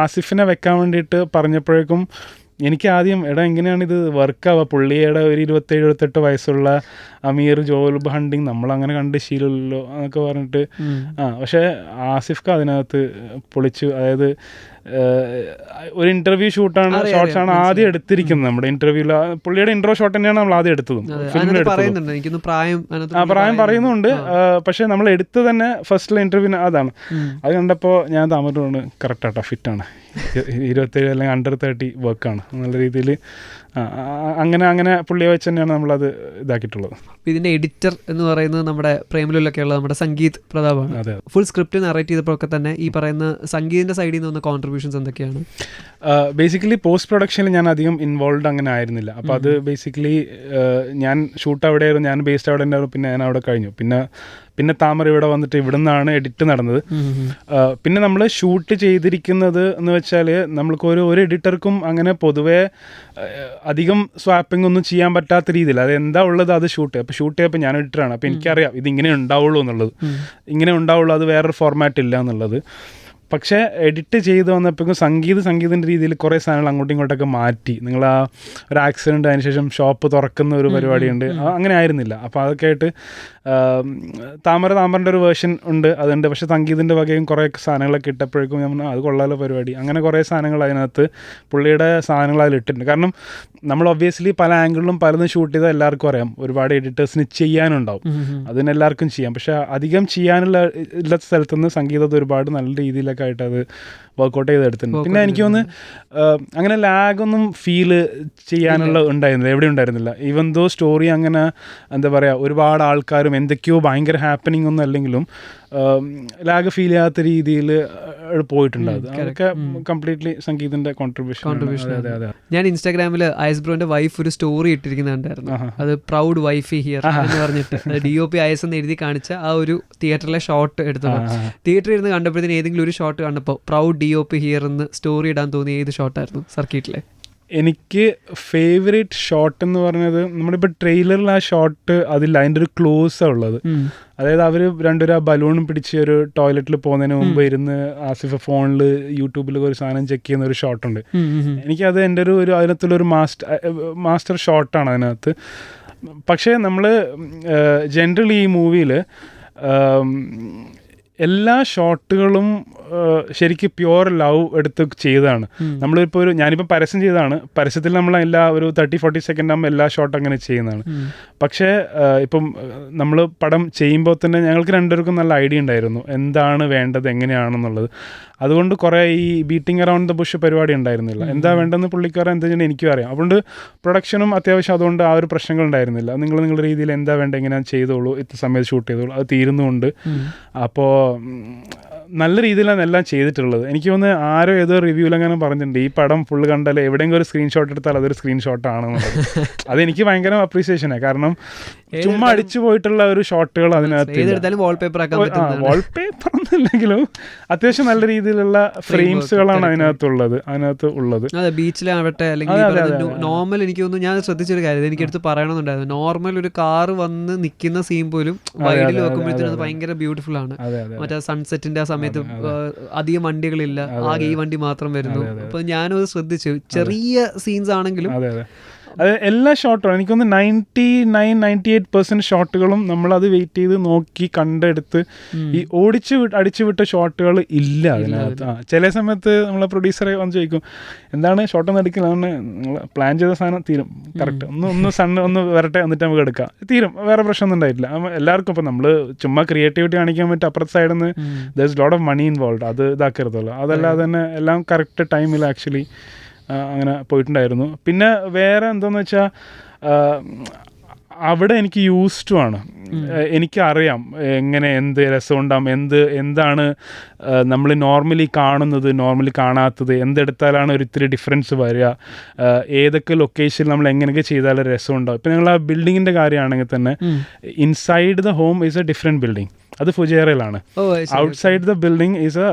ആസിഫിനെ വെക്കാൻ വേണ്ടിയിട്ട് പറഞ്ഞപ്പോഴേക്കും എനിക്ക് ആദ്യം എങ്ങനെയാണ് ഇത് വർക്കാവുക, പുള്ളിയുടെ ഒരു 27-28 വയസ്സുള്ള അമീർ ജോൽബ് ഹണ്ടിങ് നമ്മളങ്ങനെ കണ്ട് ശീലമില്ലല്ലോ എന്നൊക്കെ പറഞ്ഞിട്ട് പക്ഷേ ആസിഫ്ക്ക് അതിനകത്ത് പൊളിച്ചു. അതായത് ഒരു ഇന്റർവ്യൂ ഷോട്ട്സാണ് ആദ്യം എടുത്തിരിക്കുന്നത്. നമ്മുടെ ഇന്റർവ്യൂവിൽ പുള്ളിയുടെ ഇൻട്രോ ഷോട്ട് തന്നെയാണ് നമ്മൾ ആദ്യം എടുത്തതും, ഫിലിമിൽ പ്രായം പറയുന്നുണ്ട്. പക്ഷെ നമ്മൾ എടുത്ത് തന്നെ ഫസ്റ്റിലെ ഇന്റർവ്യൂവിന് അതാണ്. അത് കണ്ടപ്പോൾ ഞാൻ താമരമാണ് കറക്റ്റാട്ടോ, ഫിറ്റാണ്, 27 അല്ലെങ്കിൽ അണ്ടർ 30 വർക്കാണ് നല്ല രീതിയിൽ. അങ്ങനെ പുള്ളിയെ വെച്ച് തന്നെയാണ് നമ്മളത് ഇതാക്കിയിട്ടുള്ളത്. ഇതിന്റെ എഡിറ്റർ എന്ന് പറയുന്നത് നമ്മുടെ പ്രേമലൂരിലൊക്കെ ഉള്ള നമ്മുടെ സംഗീത് പ്രതാപാണ്. ഫുൾ സ്ക്രിപ്റ്റ് നറേറ്റ് ചെയ്തപ്പോഴൊക്കെ തന്നെ ഈ പറയുന്ന സംഗീതിന്റെ സൈഡിൽ നിന്ന് വന്ന കോൺട്രിബ്യൂഷൻസ് എന്തൊക്കെയാണ്? ബേസിക്കലി പോസ്റ്റ് പ്രൊഡക്ഷനിൽ ഞാൻ അധികം ഇൻവോൾവ് അങ്ങനെ ആയിരുന്നില്ല. അപ്പോൾ അത് ബേസിക്കലി ഞാൻ ഷൂട്ട് അവിടെയായിരുന്നു, ഞാൻ ബേസ്ഡ് അവിടെ ഉണ്ടായിരുന്നു, പിന്നെ ഞാൻ അവിടെ കഴിഞ്ഞു. പിന്നെ താമര ഇവിടെ വന്നിട്ട് ഇവിടെ നിന്നാണ് എഡിറ്റ് നടന്നത്. പിന്നെ നമ്മൾ ഷൂട്ട് ചെയ്തിരിക്കുന്നത് എന്ന് വെച്ചാൽ നമ്മൾക്ക് ഒരു എഡിറ്റർക്കും അങ്ങനെ പൊതുവേ അധികം സ്വാപ്പിംഗ് ഒന്നും ചെയ്യാൻ പറ്റാത്ത രീതിയിൽ അത് എന്താ ഉള്ളത് അത് ഷൂട്ട്. അപ്പോൾ ഷൂട്ട് ചെയ്യപ്പോൾ ഞാൻ എഡിറ്ററാണ്, അപ്പോൾ എനിക്കറിയാം ഇതിങ്ങനെ ഉണ്ടാവുള്ളൂ എന്നുള്ളത്, ഇങ്ങനെ ഉണ്ടാവുള്ളൂ, അത് വേറൊരു ഫോർമാറ്റ് ഇല്ല എന്നുള്ളത്. പക്ഷേ എഡിറ്റ് ചെയ്ത് വന്നപ്പോഴേക്കും സംഗീതത്തിൻ്റെ രീതിയിൽ കുറേ സാധനങ്ങൾ അങ്ങോട്ടും ഇങ്ങോട്ടൊക്കെ മാറ്റി. നിങ്ങൾ ആ ഒരു ആക്സിഡൻറ്റ് അതിന് ശേഷം ഷോപ്പ് തുറക്കുന്ന ഒരു പരിപാടിയുണ്ട്, അങ്ങനെ ആയിരുന്നില്ല. അപ്പോൾ അതൊക്കെ ആയിട്ട് താമരൻ്റെ ഒരു വേർഷൻ ഉണ്ട്, അതുണ്ട്. പക്ഷേ സംഗീതിൻ്റെ വകയും കുറേ സാധനങ്ങളൊക്കെ ഇട്ടപ്പോഴേക്കും ഞാൻ അത് കൊള്ളാലോ പരിപാടി. അങ്ങനെ കുറേ സാധനങ്ങൾ അതിനകത്ത് പുള്ളിയുടെ സാധനങ്ങൾ അതിലിട്ടിട്ടുണ്ട്. കാരണം നമ്മൾ ഒബ്വിയസ്ലി പല ആംഗിളിലും പലതും ഷൂട്ട് ചെയ്താൽ എല്ലാവർക്കും അറിയാം, ഒരുപാട് എഡിറ്റേഴ്സിന് ചെയ്യാനുണ്ടാവും, അതിനെല്ലാവർക്കും ചെയ്യാം. പക്ഷേ അധികം ചെയ്യാനുള്ള ഇല്ലാത്ത സ്ഥലത്തുനിന്ന് സംഗീതത്തെ ഒരുപാട് നല്ല രീതിയിലൊക്കെ ആയിട്ട് അത് വർക്കൗട്ട് ചെയ്തെടുത്തിട്ടുണ്ട്. പിന്നെ എനിക്ക് തോന്നുന്നു അങ്ങനെ ലാഗൊന്നും ഫീല് ചെയ്യാനുള്ള ഉണ്ടായിരുന്നില്ല, എവിടെ ഉണ്ടായിരുന്നില്ല. ഈവൻ ദോ സ്റ്റോറി അങ്ങനെ എന്താ പറയുക ഒരുപാട് ആൾക്കാരും എന്തൊക്കെയോ ഭയങ്കര ഹാപ്പനിങ് ഒന്നും അല്ലെങ്കിലും ലാഗ് ഫീൽ ചെയ്യാത്ത രീതിയിൽ പോയിട്ടുണ്ട്. അതൊക്കെ കംപ്ലീറ്റ്ലി സംഗീതിന്റെ കോൺട്രിബ്യൂഷൻ. ഞാൻ ഇൻസ്റ്റാഗ്രാമിൽ ഐസ് ബ്രോന്റെ വൈഫ് ഒരു സ്റ്റോറി ഇട്ടിരിക്കുന്നുണ്ടായിരുന്നു, അത് പ്രൗഡ് വൈഫ് ഹിയർ എന്ന് പറഞ്ഞിട്ട് DOP IS എന്ന് എഴുതി കാണിച്ച ആ ഒരു തിയേറ്ററിലെ ഷോട്ട് എടുത്തത്. തിയേറ്ററിൽ ഇരുന്ന് കണ്ടപ്പോഴത്തേന് ഏതെങ്കിലും ഒരു ഷോട്ട് കണ്ടപ്പോൾ പ്രൗഡ് DOP ഹിയർ എന്ന് സ്റ്റോറി ഇടാൻ തോന്നിയ ഏത് ഷോട്ടായിരുന്നു സർക്യൂട്ടിലെ? എനിക്ക് ഫേവറേറ്റ് ഷോട്ട് എന്ന് പറഞ്ഞത് നമ്മളിപ്പോൾ ട്രെയിലറിൽ ആ ഷോട്ട് അതില്ല, അതിൻ്റെ ഒരു ക്ലോസാണ് ഉള്ളത്. അതായത് അവർ രണ്ടുപേരും ആ ബലൂണും പിടിച്ച് ഒരു ടോയ്ലറ്റിൽ പോകുന്നതിന് മുമ്പ് ഇരുന്ന് ആസിഫ് ഫോണിൽ യൂട്യൂബിൽ ഒരു സാധനം ചെക്ക് ചെയ്യുന്ന ഒരു ഷോട്ടുണ്ട്. എനിക്കത് എൻ്റെ ഒരു അതിനകത്തുള്ളൊരു മാസ്റ്റർ ഷോട്ടാണ് അതിനകത്ത്. പക്ഷേ നമ്മൾ ജനറലി ഈ മൂവിയിൽ എല്ലാ ഷോട്ടുകളും ശരിക്കും പ്യുവർ ലവ് എടുത്ത് ചെയ്തതാണ്. നമ്മളിപ്പോൾ ഞാനിപ്പോൾ പരസ്യം ചെയ്തതാണ്, പരസ്യത്തിൽ നമ്മൾ എല്ലാ ഒരു 30-40 സെക്കൻഡ് ആകുമ്പോൾ എല്ലാ ഷോട്ട് അങ്ങനെ ചെയ്യുന്നതാണ്. പക്ഷേ ഇപ്പം നമ്മൾ പടം ചെയ്യുമ്പോൾ തന്നെ ഞങ്ങൾക്ക് രണ്ടുപേർക്കും നല്ല ഐഡിയ ഉണ്ടായിരുന്നു എന്താണ് വേണ്ടത് എങ്ങനെയാണെന്നുള്ളത്. അതുകൊണ്ട് കുറേ ഈ ബീറ്റിംഗ് അറൗണ്ട് ദ ബുഷ് പരിപാടി ഉണ്ടായിരുന്നില്ല. എന്താ വേണ്ടതെന്ന് പുള്ളിക്കാരൻ എന്താ ചെയ്യണമെന്ന് എനിക്കും അറിയാം. അതുകൊണ്ട് പ്രൊഡക്ഷനും അത്യാവശ്യം അതുകൊണ്ട് ആ ഒരു പ്രശ്നങ്ങൾ ഉണ്ടായിരുന്നില്ല. നിങ്ങളുടെ രീതിയിൽ എന്താ വേണ്ടത് എങ്ങനെയാണ് ചെയ്തോളൂ, ഇത്ര സമയത്ത് ഷൂട്ട് ചെയ്തോളൂ, അത് തീരുന്നുമുണ്ട്. അപ്പോൾ നല്ല രീതിയിലാണ് എല്ലാം ചെയ്തിട്ടുള്ളത്. എനിക്ക് തോന്നുന്നു ആരോ ഏതോ റിവ്യൂവിൽ അങ്ങനെ പറഞ്ഞിട്ടുണ്ട് ഈ പടം ഫുള്ള് കണ്ടാൽ എവിടെയെങ്കിലും ഒരു സ്ക്രീൻഷോട്ട് എടുത്താൽ അതൊരു സ്ക്രീൻഷോട്ടാണെന്നുള്ളത്. അതെനിക്ക് ഭയങ്കര അപ്രീസിയേഷനാണ്. കാരണം ചുമ്മാ അടിച്ചു പോയിട്ടുള്ള ഒരു ഷോട്ടുകൾ അതിനകത്ത് വാൾപേപ്പർ ഒന്നുമില്ലെങ്കിലും അത്യാവശ്യം നല്ല രീതിയിലുള്ള ഫ്രെയിംസുകളാണ് അതിനകത്ത് ഉള്ളത്. ബീച്ചിലാവട്ടെ അല്ലെങ്കിൽ നോർമൽ എനിക്ക് തോന്നുന്നു ഞാൻ ശ്രദ്ധിച്ചൊരു കാര്യം എനിക്കെടുത്ത് പറയണമെന്നുണ്ടായിരുന്നു. നോർമൽ ഒരു കാറ് വന്ന് നിൽക്കുന്ന സീൻ പോലും വൈഡിൽ വെക്കുമ്പോഴത്തേനും അത് ഭയങ്കര ബ്യൂട്ടിഫുൾ ആണ്. മറ്റേ സൺസെറ്റിന്റെ ആ സമയത്ത് അധികം വണ്ടികളില്ല, ആകെ ഈ വണ്ടി മാത്രം വരുന്നു. അപ്പൊ ഞാനത് ശ്രദ്ധിച്ചു. ചെറിയ സീൻസ് ആണെങ്കിലും അത് എല്ലാ ഷോട്ടും എനിക്കൊന്ന് 99-98% ഷോട്ടുകളും നമ്മളത് വെയിറ്റ് ചെയ്ത് നോക്കി കണ്ടെടുത്ത് ഈ അടിച്ചു വിട്ട ഷോട്ടുകൾ ഇല്ല അതിനകത്ത്. ചില സമയത്ത് നമ്മളെ പ്രൊഡ്യൂസറെ വന്ന് ചോദിക്കും എന്താണ് ഷോട്ടൊന്നും എടുക്കില്ല, നമ്മൾ പ്ലാൻ ചെയ്ത സാധനം തീരും കറക്റ്റ്, ഒന്ന് സണ്ണ് ഒന്ന് വരട്ടെ എന്നിട്ട് നമുക്ക് എടുക്കാം, തീരും, വേറെ പ്രശ്നമൊന്നും ഉണ്ടായിട്ടില്ല. എല്ലാവർക്കും ഇപ്പം നമ്മൾ ചുമ്മാ ക്രിയേറ്റിവിറ്റി കാണിക്കാൻ പറ്റും, അപ്പുറത്തെ സൈഡിൽ നിന്ന് there is lot of money involve, അത് ഇതാക്കരുതല്ലോ. അതല്ലാതെ തന്നെ എല്ലാം കറക്റ്റ് ടൈമിൽ ആക്ച്വലി അങ്ങനെ പോയിട്ടുണ്ടായിരുന്നു. പിന്നെ വേറെ എന്താണെന്ന് വെച്ചാൽ അവിടെ എനിക്ക് യൂസ്ഡ് ആണ്, എനിക്കറിയാം എങ്ങനെ എന്ത് രസമുണ്ടാകും, എന്താണ് നമ്മൾ നോർമലി കാണുന്നത്, നോർമലി കാണാത്തത്, എന്തെടുത്താലാണ് ഒരു ഇത്തിരി ഡിഫറൻസ് വരിക, ഏതൊക്കെ ലൊക്കേഷനിൽ നമ്മൾ എങ്ങനെയൊക്കെ ചെയ്താൽ രസമുണ്ടാകും. ഇപ്പം നിങ്ങൾ ആ ബിൽഡിങ്ങിൻ്റെ കാര്യമാണെങ്കിൽ തന്നെ inside the home is a different building, അത് ഫുജേറയിലാണ്. Outside the building is a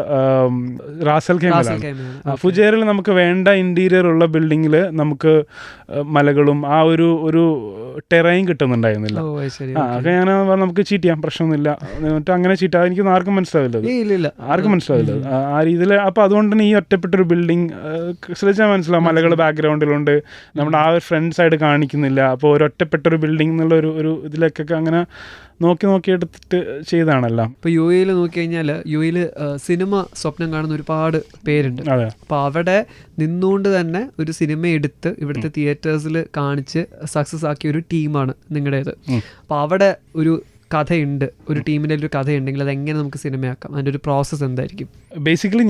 റാസൽ ഖൈമയിലാണ്. ഫുജേറയിൽ നമുക്ക് വേണ്ട ഇൻറ്റീരിയർ ഉള്ള ബിൽഡിങ്ങിൽ നമുക്ക് മലകളും ആ ഒരു ടെറൈൻ കിട്ടുന്നുണ്ടായിരുന്നില്ല. അതൊക്കെ ഞാൻ നമുക്ക് ചീറ്റ് ചെയ്യാം, പ്രശ്നമൊന്നുമില്ല, എന്നിട്ട് അങ്ങനെ ചീറ്റ് എനിക്ക് ആർക്കും മനസ്സിലാവില്ല, ആർക്കും മനസ്സിലാവില്ല ആ രീതിയിൽ. അപ്പോൾ അതുകൊണ്ട് തന്നെ ഈ ഒറ്റപ്പെട്ടൊരു ബിൽഡിംഗ് ശ്രദ്ധിച്ചാൽ മനസ്സിലാവും, മലകൾ ബാക്ക്ഗ്രൗണ്ടിലുണ്ട്, നമ്മുടെ ആ ഒരു ഫ്രണ്ട് സൈഡ് കാണിക്കുന്നില്ല. അപ്പോൾ ഒരു ഒറ്റപ്പെട്ടൊരു ബിൽഡിംഗ് എന്നുള്ള ഒരു ഇതിലേക്കൊക്കെ അങ്ങനെ നോക്കി എടുത്തിട്ട് ചെയ്താണല്ലോ. ഇപ്പോൾ യു എയിൽ നോക്കിക്കഴിഞ്ഞാൽ യു എയിൽ സിനിമ സ്വപ്നം കാണുന്ന ഒരുപാട് പേരുണ്ട്. അപ്പോൾ അവിടെ നിന്നുകൊണ്ട് തന്നെ ഒരു സിനിമ എടുത്ത് ഇവിടുത്തെ തിയേറ്റേഴ്സിൽ കാണിച്ച് സക്സസ് ആക്കിയ ഒരു ടീമാണ് നിങ്ങളുടേത്. അപ്പോൾ അവിടെ ഒരു കഥയുണ്ട്, ഒരു ടീമിൻ്റെ ഒരു കഥയുണ്ടെങ്കിൽ അതെങ്ങനെ നമുക്ക് സിനിമയാക്കാം, അതിൻ്റെ ഒരു പ്രോസസ്സ് എന്തായിരിക്കും? ബേസിക്കലി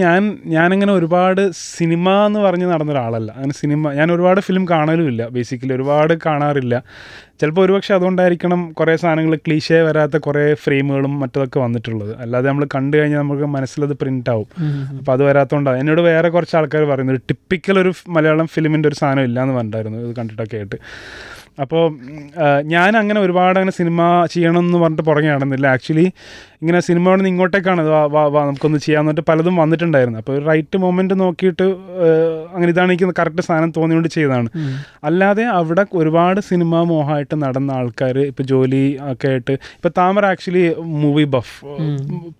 ഞാനങ്ങനെ ഒരുപാട് സിനിമ എന്ന് പറഞ്ഞ് നടന്ന ഒരാളല്ല. അങ്ങനെ ഞാൻ ഒരുപാട് ഫിലിം കാണലുമില്ല, ബേസിക്കലി ഒരുപാട് കാണാറില്ല. ചിലപ്പോൾ ഒരുപക്ഷെ അതുകൊണ്ടായിരിക്കണം കുറേ സാധനങ്ങൾ ക്ലീഷേ വരാത്ത കുറേ ഫ്രെയിമുകളും മറ്റതൊക്കെ വന്നിട്ടുള്ളത്. അല്ലാതെ നമ്മൾ കണ്ടു കഴിഞ്ഞാൽ നമുക്ക് മനസ്സിലത് പ്രിൻ്റ് ആവും. അപ്പോൾ അത് വരാത്തതുകൊണ്ടാണ്. എന്നോട് വേറെ കുറച്ച് ആൾക്കാർ പറയുന്നത് ടിപ്പിക്കൽ ഒരു മലയാളം ഫിലിമിൻ്റെ ഒരു സാധനം ഇല്ല എന്ന് പറഞ്ഞിട്ടായിരുന്നു ഇത് കണ്ടിട്ടൊക്കെ ആയിട്ട്. അപ്പോൾ ഞാൻ അങ്ങനെ ഒരുപാട് അങ്ങനെ സിനിമ ചെയ്യണമെന്ന് പറഞ്ഞിട്ട് പുറകെ നടന്നില്ല. ആക്ച്വലി ഇങ്ങനെ സിനിമ കൊണ്ട് ഇങ്ങോട്ടേക്കാണ് വാ നമുക്കൊന്ന് ചെയ്യാമെന്ന് പറഞ്ഞിട്ട് പലതും വന്നിട്ടുണ്ടായിരുന്നു. അപ്പോൾ ഒരു റൈറ്റ് മൊമെൻറ്റ് നോക്കിയിട്ട് അങ്ങനെ ഇതാണ് എനിക്ക് കറക്റ്റ് സാധനം തോന്നിയോണ്ട് ചെയ്തതാണ്. അല്ലാതെ അവിടെ ഒരുപാട് സിനിമ മോഹമായിട്ട് നടന്ന ആൾക്കാർ ഇപ്പോൾ ജോലി ഒക്കെ ആയിട്ട്, ഇപ്പോൾ താമര actually movie buff,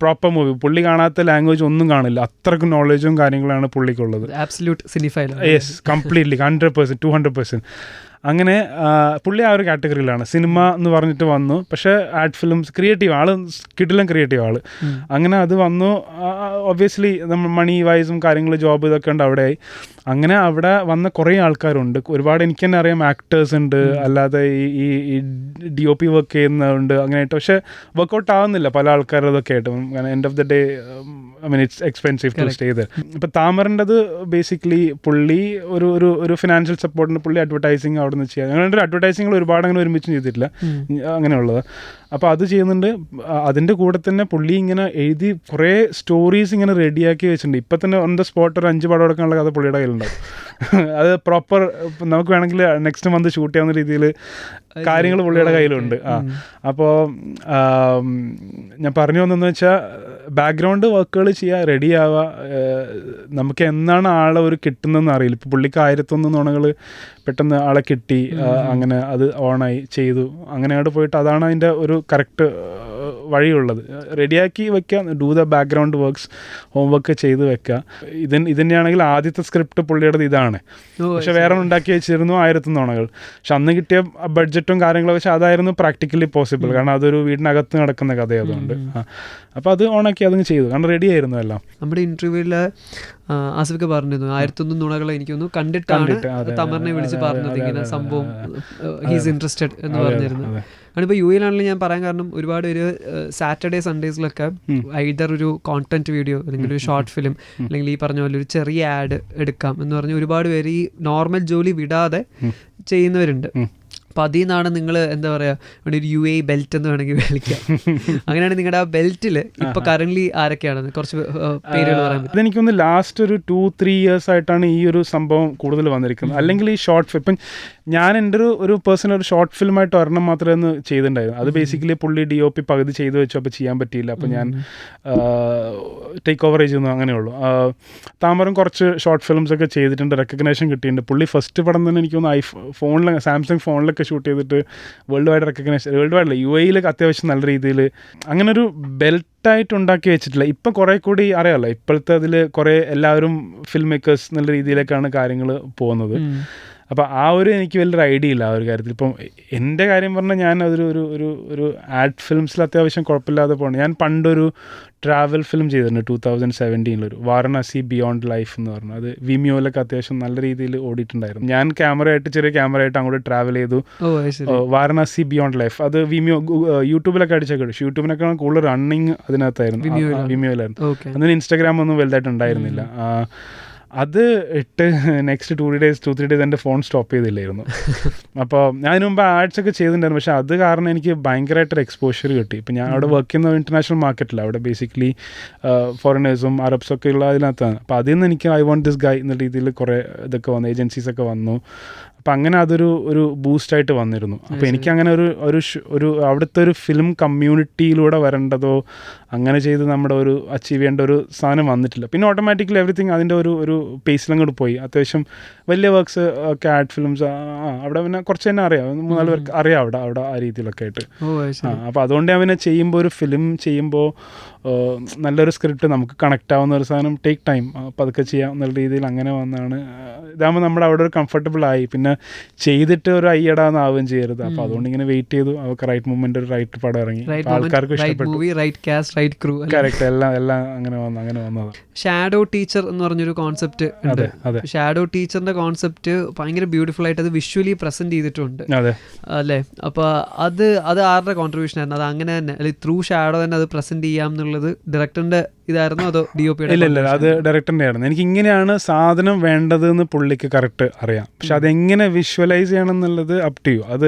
proper movie, പുള്ളി കാണാത്ത ലാംഗ്വേജ് ഒന്നും കാണില്ല, അത്രയ്ക്കും നോളജും കാര്യങ്ങളാണ് പുള്ളിക്കുള്ളത്. Yes, completely 100%, 200%. അങ്ങനെ പുള്ളി ആ ഒരു കാറ്റഗറിയിലാണ്. സിനിമ എന്ന് പറഞ്ഞിട്ട് വന്നു, പക്ഷേ ആഡ് ഫിലിംസ് ക്രിയേറ്റീവ് ആൾ, കിട്ടിലും ക്രിയേറ്റീവ് ആൾ. അങ്ങനെ അത് വന്നു. ഒബ്വിയസ്ലി നമ്മൾ മണി വൈസും കാര്യങ്ങൾ ജോബ് ഇതൊക്കെ ഉണ്ട് അവിടെയായി. അങ്ങനെ അവിടെ വന്ന കുറേ ആൾക്കാരുണ്ട്, ഒരുപാട് എനിക്ക് തന്നെ അറിയാം ആക്ടേഴ്സ് ഉണ്ട്, അല്ലാതെ ഈ DOP വർക്ക് ചെയ്യുന്നതുണ്ട് അങ്ങനെയായിട്ട്. പക്ഷേ വർക്കൗട്ട് ആവുന്നില്ല പല ആൾക്കാരും അതൊക്കെ ആയിട്ട്. End of the day it's expensive to stay there. ഇപ്പോൾ താമറിൻ്റെത് ബേസിക്കലി പുള്ളി ഒരു ഫിനാൻഷ്യൽ സപ്പോർട്ടിന് പുള്ളി അഡ്വർടൈസിങ് അവിടെ നിന്ന് ചെയ്യാം. അങ്ങനെ അഡ്വർടൈസിങ്ങൾ ഒരുപാട് അങ്ങനെ ഒരുമിച്ച് ചെയ്തിട്ടില്ല, അങ്ങനെയുള്ളത്. അപ്പോൾ അത് ചെയ്യുന്നുണ്ട്. അതിൻ്റെ കൂടെ തന്നെ പുള്ളി ഇങ്ങനെ എഴുതി കുറേ സ്റ്റോറീസ് ഇങ്ങനെ റെഡിയാക്കി വെച്ചിട്ടുണ്ട്. ഇപ്പം തന്നെ ഓൺ ദ സ്പോട്ട് ഒരു 5 പടം എടുക്കാനുള്ള കഥ പുള്ളിയുടെ കയ്യിലുണ്ടാവും. അത് പ്രോപ്പർ നമുക്ക് വേണമെങ്കിൽ നെക്സ്റ്റ് മന്ത് ഷൂട്ട് ചെയ്യാവുന്ന രീതിയിൽ കാര്യങ്ങൾ പുള്ളിയുടെ കയ്യിലുണ്ട്. അപ്പോൾ ഞാൻ പറഞ്ഞു വന്നതെന്ന് വെച്ചാൽ ബാക്ക്ഗ്രൗണ്ട് വർക്കുകൾ ചെയ്യുക, റെഡി ആവുക. നമുക്ക് എന്നാണ് ആളെ ഒരു കിട്ടുന്നതെന്ന് അറിയില്ല. ഇപ്പോൾ പുള്ളിക്ക് 1001 നുണകൾ പെട്ടെന്ന് ആളെ കിട്ടി, അങ്ങനെ അത് ഓണായി ചെയ്തു, അങ്ങനെ അവിടെ പോയിട്ട് അതാണ് അതിൻ്റെ ഒരു കറക്റ്റ് വഴിയുള്ളത്. റെഡിയാക്കി വെക്കുക, do the background works, homework ചെയ്ത് വെക്കുക. ഇതിൻ്റെയാണെങ്കിൽ ആദ്യത്തെ സ്ക്രിപ്റ്റ് പുള്ളിയുടേത് ഇതാണ്, പക്ഷെ വേറെ ഉണ്ടാക്കി വെച്ചിരുന്നു 1001 നുണകൾ. പക്ഷെ അന്ന് കിട്ടിയ ബഡ്ജറ്റും കാര്യങ്ങളൊക്കെ വെച്ചാൽ അതായിരുന്നു പ്രാക്ടിക്കലി പോസിബിൾ, കാരണം അതൊരു വീടിനകത്ത് നടക്കുന്ന കഥയായതുകൊണ്ട്. അപ്പോൾ അത് ഓണാക്കി അതങ്ങ് ചെയ്തു, കാരണം റെഡി ആയിരുന്നു എല്ലാം. നമ്മുടെ ഇന്റർവ്യൂവിൽ ആസിഫൊക്കെ പറഞ്ഞിരുന്നു 1001 നുണകൾ എനിക്കൊന്ന് കണ്ടിട്ടാണ് തമറിനെ വിളിച്ച് പറഞ്ഞത് ഇങ്ങനെ സംഭവം, ഹീസ് ഇൻട്രസ്റ്റഡ് എന്ന് പറഞ്ഞിരുന്നു. അതിപ്പോൾ യു എയിലാണെങ്കിലും ഞാൻ പറയാൻ കാരണം ഒരുപാട് ഒരു സാറ്റർഡേ സൺഡേസിലൊക്കെ ഐദർ ഒരു കോണ്ടന്റ് വീഡിയോ അല്ലെങ്കിൽ ഒരു ഷോർട്ട് ഫിലിം അല്ലെങ്കിൽ ഈ പറഞ്ഞ പോലെ ഒരു ചെറിയ ആഡ് എടുക്കാം എന്ന് പറഞ്ഞ് ഒരുപാട് പേര് ഈ നോർമൽ ജോലി വിടാതെ ചെയ്യുന്നവരുണ്ട്. അപ്പം അതിൽ നിന്നാണ് നിങ്ങൾ എന്താ പറയുക, ഇവിടെ ഒരു UAE ബെൽറ്റ് എന്ന് വേണമെങ്കിൽ വിളിക്കാം. അങ്ങനെയാണ് നിങ്ങളുടെ ആ ബെൽറ്റിൽ ഇപ്പോൾ കറന്റ് ആരൊക്കെയാണ് കുറച്ച് പേരുകൾ പറയാൻ പറ്റും? അതെനിക്കൊന്ന് ലാസ്റ്റ് ഒരു 2-3 years ആയിട്ടാണ് ഈ ഒരു സംഭവം കൂടുതൽ വന്നിരിക്കുന്നത്. അല്ലെങ്കിൽ ഈ ഷോർട്ട് ഫിലിം, ഇപ്പം ഞാൻ എൻ്റെ ഒരു പേഴ്സണൽ ഒരു ഷോർട്ട് ഫിലിമായിട്ട് ഒരെണ്ണം മാത്രമേ ഒന്ന് ചെയ്തിട്ടുണ്ടായിരുന്നു. അത് ബേസിക്കലി പുള്ളി DOP പകുതി ചെയ്ത് വെച്ചു, അപ്പോൾ ചെയ്യാൻ പറ്റിയില്ല, അപ്പോൾ ഞാൻ ടേക്ക് ഓവർ ചെയ്യുന്നു, അങ്ങനെയുള്ളൂ. താമരം കുറച്ച് ഷോർട്ട് ഫിലിംസ് ഒക്കെ ചെയ്തിട്ടുണ്ട്, റെക്കഗ്നേഷൻ കിട്ടിയിട്ടുണ്ട്. പുള്ളി ഫസ്റ്റ് പടം തന്നെ എനിക്കൊന്ന് ഫോണിൽ സാംസങ് ഫോണിലൊക്കെ ഷൂട്ട് ചെയ്തിട്ട് വേൾഡ് വൈഡ് റെക്കഗ്നേഷൻ, വേൾഡ് വൈഡില്ല UAE അത്യാവശ്യം നല്ല രീതിയിൽ അങ്ങനൊരു ബെൽറ്റായിട്ട് ഉണ്ടാക്കി വെച്ചിട്ടില്ല. ഇപ്പം കുറേ കൂടി അറിയാമല്ലോ, ഇപ്പോഴത്തെ അതിൽ കുറേ എല്ലാവരും ഫിലിം മേക്കേഴ്സ് എന്നുള്ള രീതിയിലേക്കാണ് കാര്യങ്ങൾ പോകുന്നത്. അപ്പോൾ ആ ഒരു എനിക്ക് വലിയൊരു ഐഡിയ ഇല്ല ആ ഒരു കാര്യത്തിൽ. ഇപ്പം എൻ്റെ കാര്യം പറഞ്ഞാൽ ഞാൻ അതൊരു ഒരു ഒരു ഒരു ആഡ് ഫിലിംസിൽ അത്യാവശ്യം കുഴപ്പമില്ലാതെ പോകണം. ഞാൻ പണ്ടൊരു ട്രാവൽ ഫിലിം ചെയ്തിട്ടുണ്ട് 2017 വാരണാസി ബിയോണ്ട് ലൈഫ് എന്ന് പറഞ്ഞു. അത് വിമിയോയിലൊക്കെ അത്യാവശ്യം നല്ല രീതിയിൽ ഓടിയിട്ടുണ്ടായിരുന്നു. ഞാൻ ചെറിയ ക്യാമറയായിട്ട് അങ്ങോട്ട് ട്രാവൽ ചെയ്തു. വാരണാസി ബിയോണ്ട് ലൈഫ് അത് വിമിയോ യൂട്യൂബിലൊക്കെ അടിച്ചൊക്കെ ഇടും. യൂട്യൂബിനൊക്കെ കൂടുതൽ റണ്ണിങ് അതിനകത്തായിരുന്നു, വിമിയോയിലായിരുന്നു. അതിന് ഇൻസ്റ്റാഗ്രാം ഒന്നും വലുതായിട്ട് ഉണ്ടായിരുന്നില്ല. അത് ഇട്ട് നെക്സ്റ്റ് 2-3 ഡേയ്സ് എൻ്റെ ഫോൺ സ്റ്റോപ്പ് ചെയ്തില്ലായിരുന്നു. അപ്പോൾ ഞാൻ അതിന് മുമ്പ് ആഡ്സ് ഒക്കെ ചെയ്തിട്ടുണ്ടായിരുന്നു. പക്ഷേ അത് കാരണം എനിക്ക് ഭയങ്കരമായിട്ടൊരു എക്സ്പോഷർ കിട്ടി. ഇപ്പം ഞാൻ അവിടെ വർക്ക് ചെയ്യുന്ന ഇന്റർനാഷണൽ മാർക്കറ്റില്ല, അവിടെ ബേസിക്കലി ഫോറിനേഴ്സും അറബ്സൊക്കെ ഉള്ള അതിനകത്താണ്. അപ്പോൾ അതിൽ നിന്ന് എനിക്ക് ഐ വോണ്ട് ദിസ് ഗൈ എന്ന രീതിയിൽ കുറേ ഇതൊക്കെ വന്നു, ഏജൻസീസൊക്കെ വന്നു. അപ്പം അങ്ങനെ അതൊരു ബൂസ്റ്റായിട്ട് വന്നിരുന്നു. അപ്പോൾ എനിക്കങ്ങനെ ഒരു അവിടുത്തെ ഒരു ഫിലിം കമ്മ്യൂണിറ്റിയിലൂടെ വരേണ്ടതോ അങ്ങനെ ചെയ്ത് നമ്മുടെ ഒരു അച്ചീവ് ചെയ്യേണ്ട ഒരു സാധനം വന്നിട്ടില്ല. പിന്നെ ഓട്ടോമാറ്റിക്കലി എവറിത്തിങ് അതിൻ്റെ ഒരു പേസിലങ്ങോട്ട് പോയി. അത്യാവശ്യം വലിയ വർക്ക്സ് ഒക്കെ ആഡ് ഫിലിംസ് അവിടെ പിന്നെ കുറച്ച് തന്നെ അറിയാം, 3-4 പേർക്ക് അറിയാം അവിടെ ആ രീതിയിലൊക്കെ ആയിട്ട്. അപ്പോൾ അതുകൊണ്ട് ഞാൻ പിന്നെ ചെയ്യുമ്പോൾ ഒരു ഫിലിം ചെയ്യുമ്പോൾ നല്ലൊരു സ്ക്രിപ്റ്റ് നമുക്ക് കണക്റ്റ് ആവുന്ന ഒരു സാധനം ടേക്ക് ടൈം, പതുക്കെ ചെയ്യാം എന്നുള്ള രീതിയിൽ അങ്ങനെ വന്നാണ്. ഇതാകുമ്പോൾ നമ്മുടെ അവിടെ ഒരു കംഫർട്ടബിൾ ആയി. പിന്നെ ചെയ്തിട്ട് ഒരു അയ്യടാന്നാവുകയും ചെയ്യരുത്. അപ്പോൾ അതുകൊണ്ട് ഇങ്ങനെ വെയിറ്റ് ചെയ്തു. അവർക്ക് റൈറ്റ് മൂമെന്റ് ഒരു റൈറ്റ് പടം ഇറങ്ങി, ആൾക്കാർക്ക് ഇഷ്ടപ്പെട്ടു. കറക്റ്റ് എല്ലാം അങ്ങനെ വന്നതാണ്. ഷാഡോ ടീച്ചർ എന്ന് പറഞ്ഞൊരു കോൺസെപ്റ്റ് ഉണ്ട്. ഷാഡോ ടീച്ചറിന്റെ കോൺസെപ്റ്റ് ഭയങ്കര ബ്യൂട്ടിഫുൾ ആയിട്ട് അത് വിഷ്വലി പ്രസന്റ് ചെയ്തിട്ടുണ്ട് അല്ലേ? അപ്പോൾ അത് ആരുടെ കോൺട്രിബ്യൂഷൻ ആയിരുന്നു? അത് അങ്ങനെ തന്നെ അല്ലെങ്കിൽ ത്രൂ ഷാഡോ തന്നെ അത് പ്രസന്റ് ചെയ്യാം എന്നുള്ളത് ഡയറക്ടറിന്റെ ഇതായിരുന്നു അതോ DOP? ഇല്ല, അത് ഡയറക്ടറിൻ്റെ ആയിരുന്നു. എനിക്ക് ഇങ്ങനെയാണ് സാധനം വേണ്ടതെന്ന് പുള്ളിക്ക് കറക്റ്റ് അറിയാം. പക്ഷെ അതെങ്ങനെ വിഷ്വലൈസ് ചെയ്യണം എന്നുള്ളത് അപ് ടു യു. അത്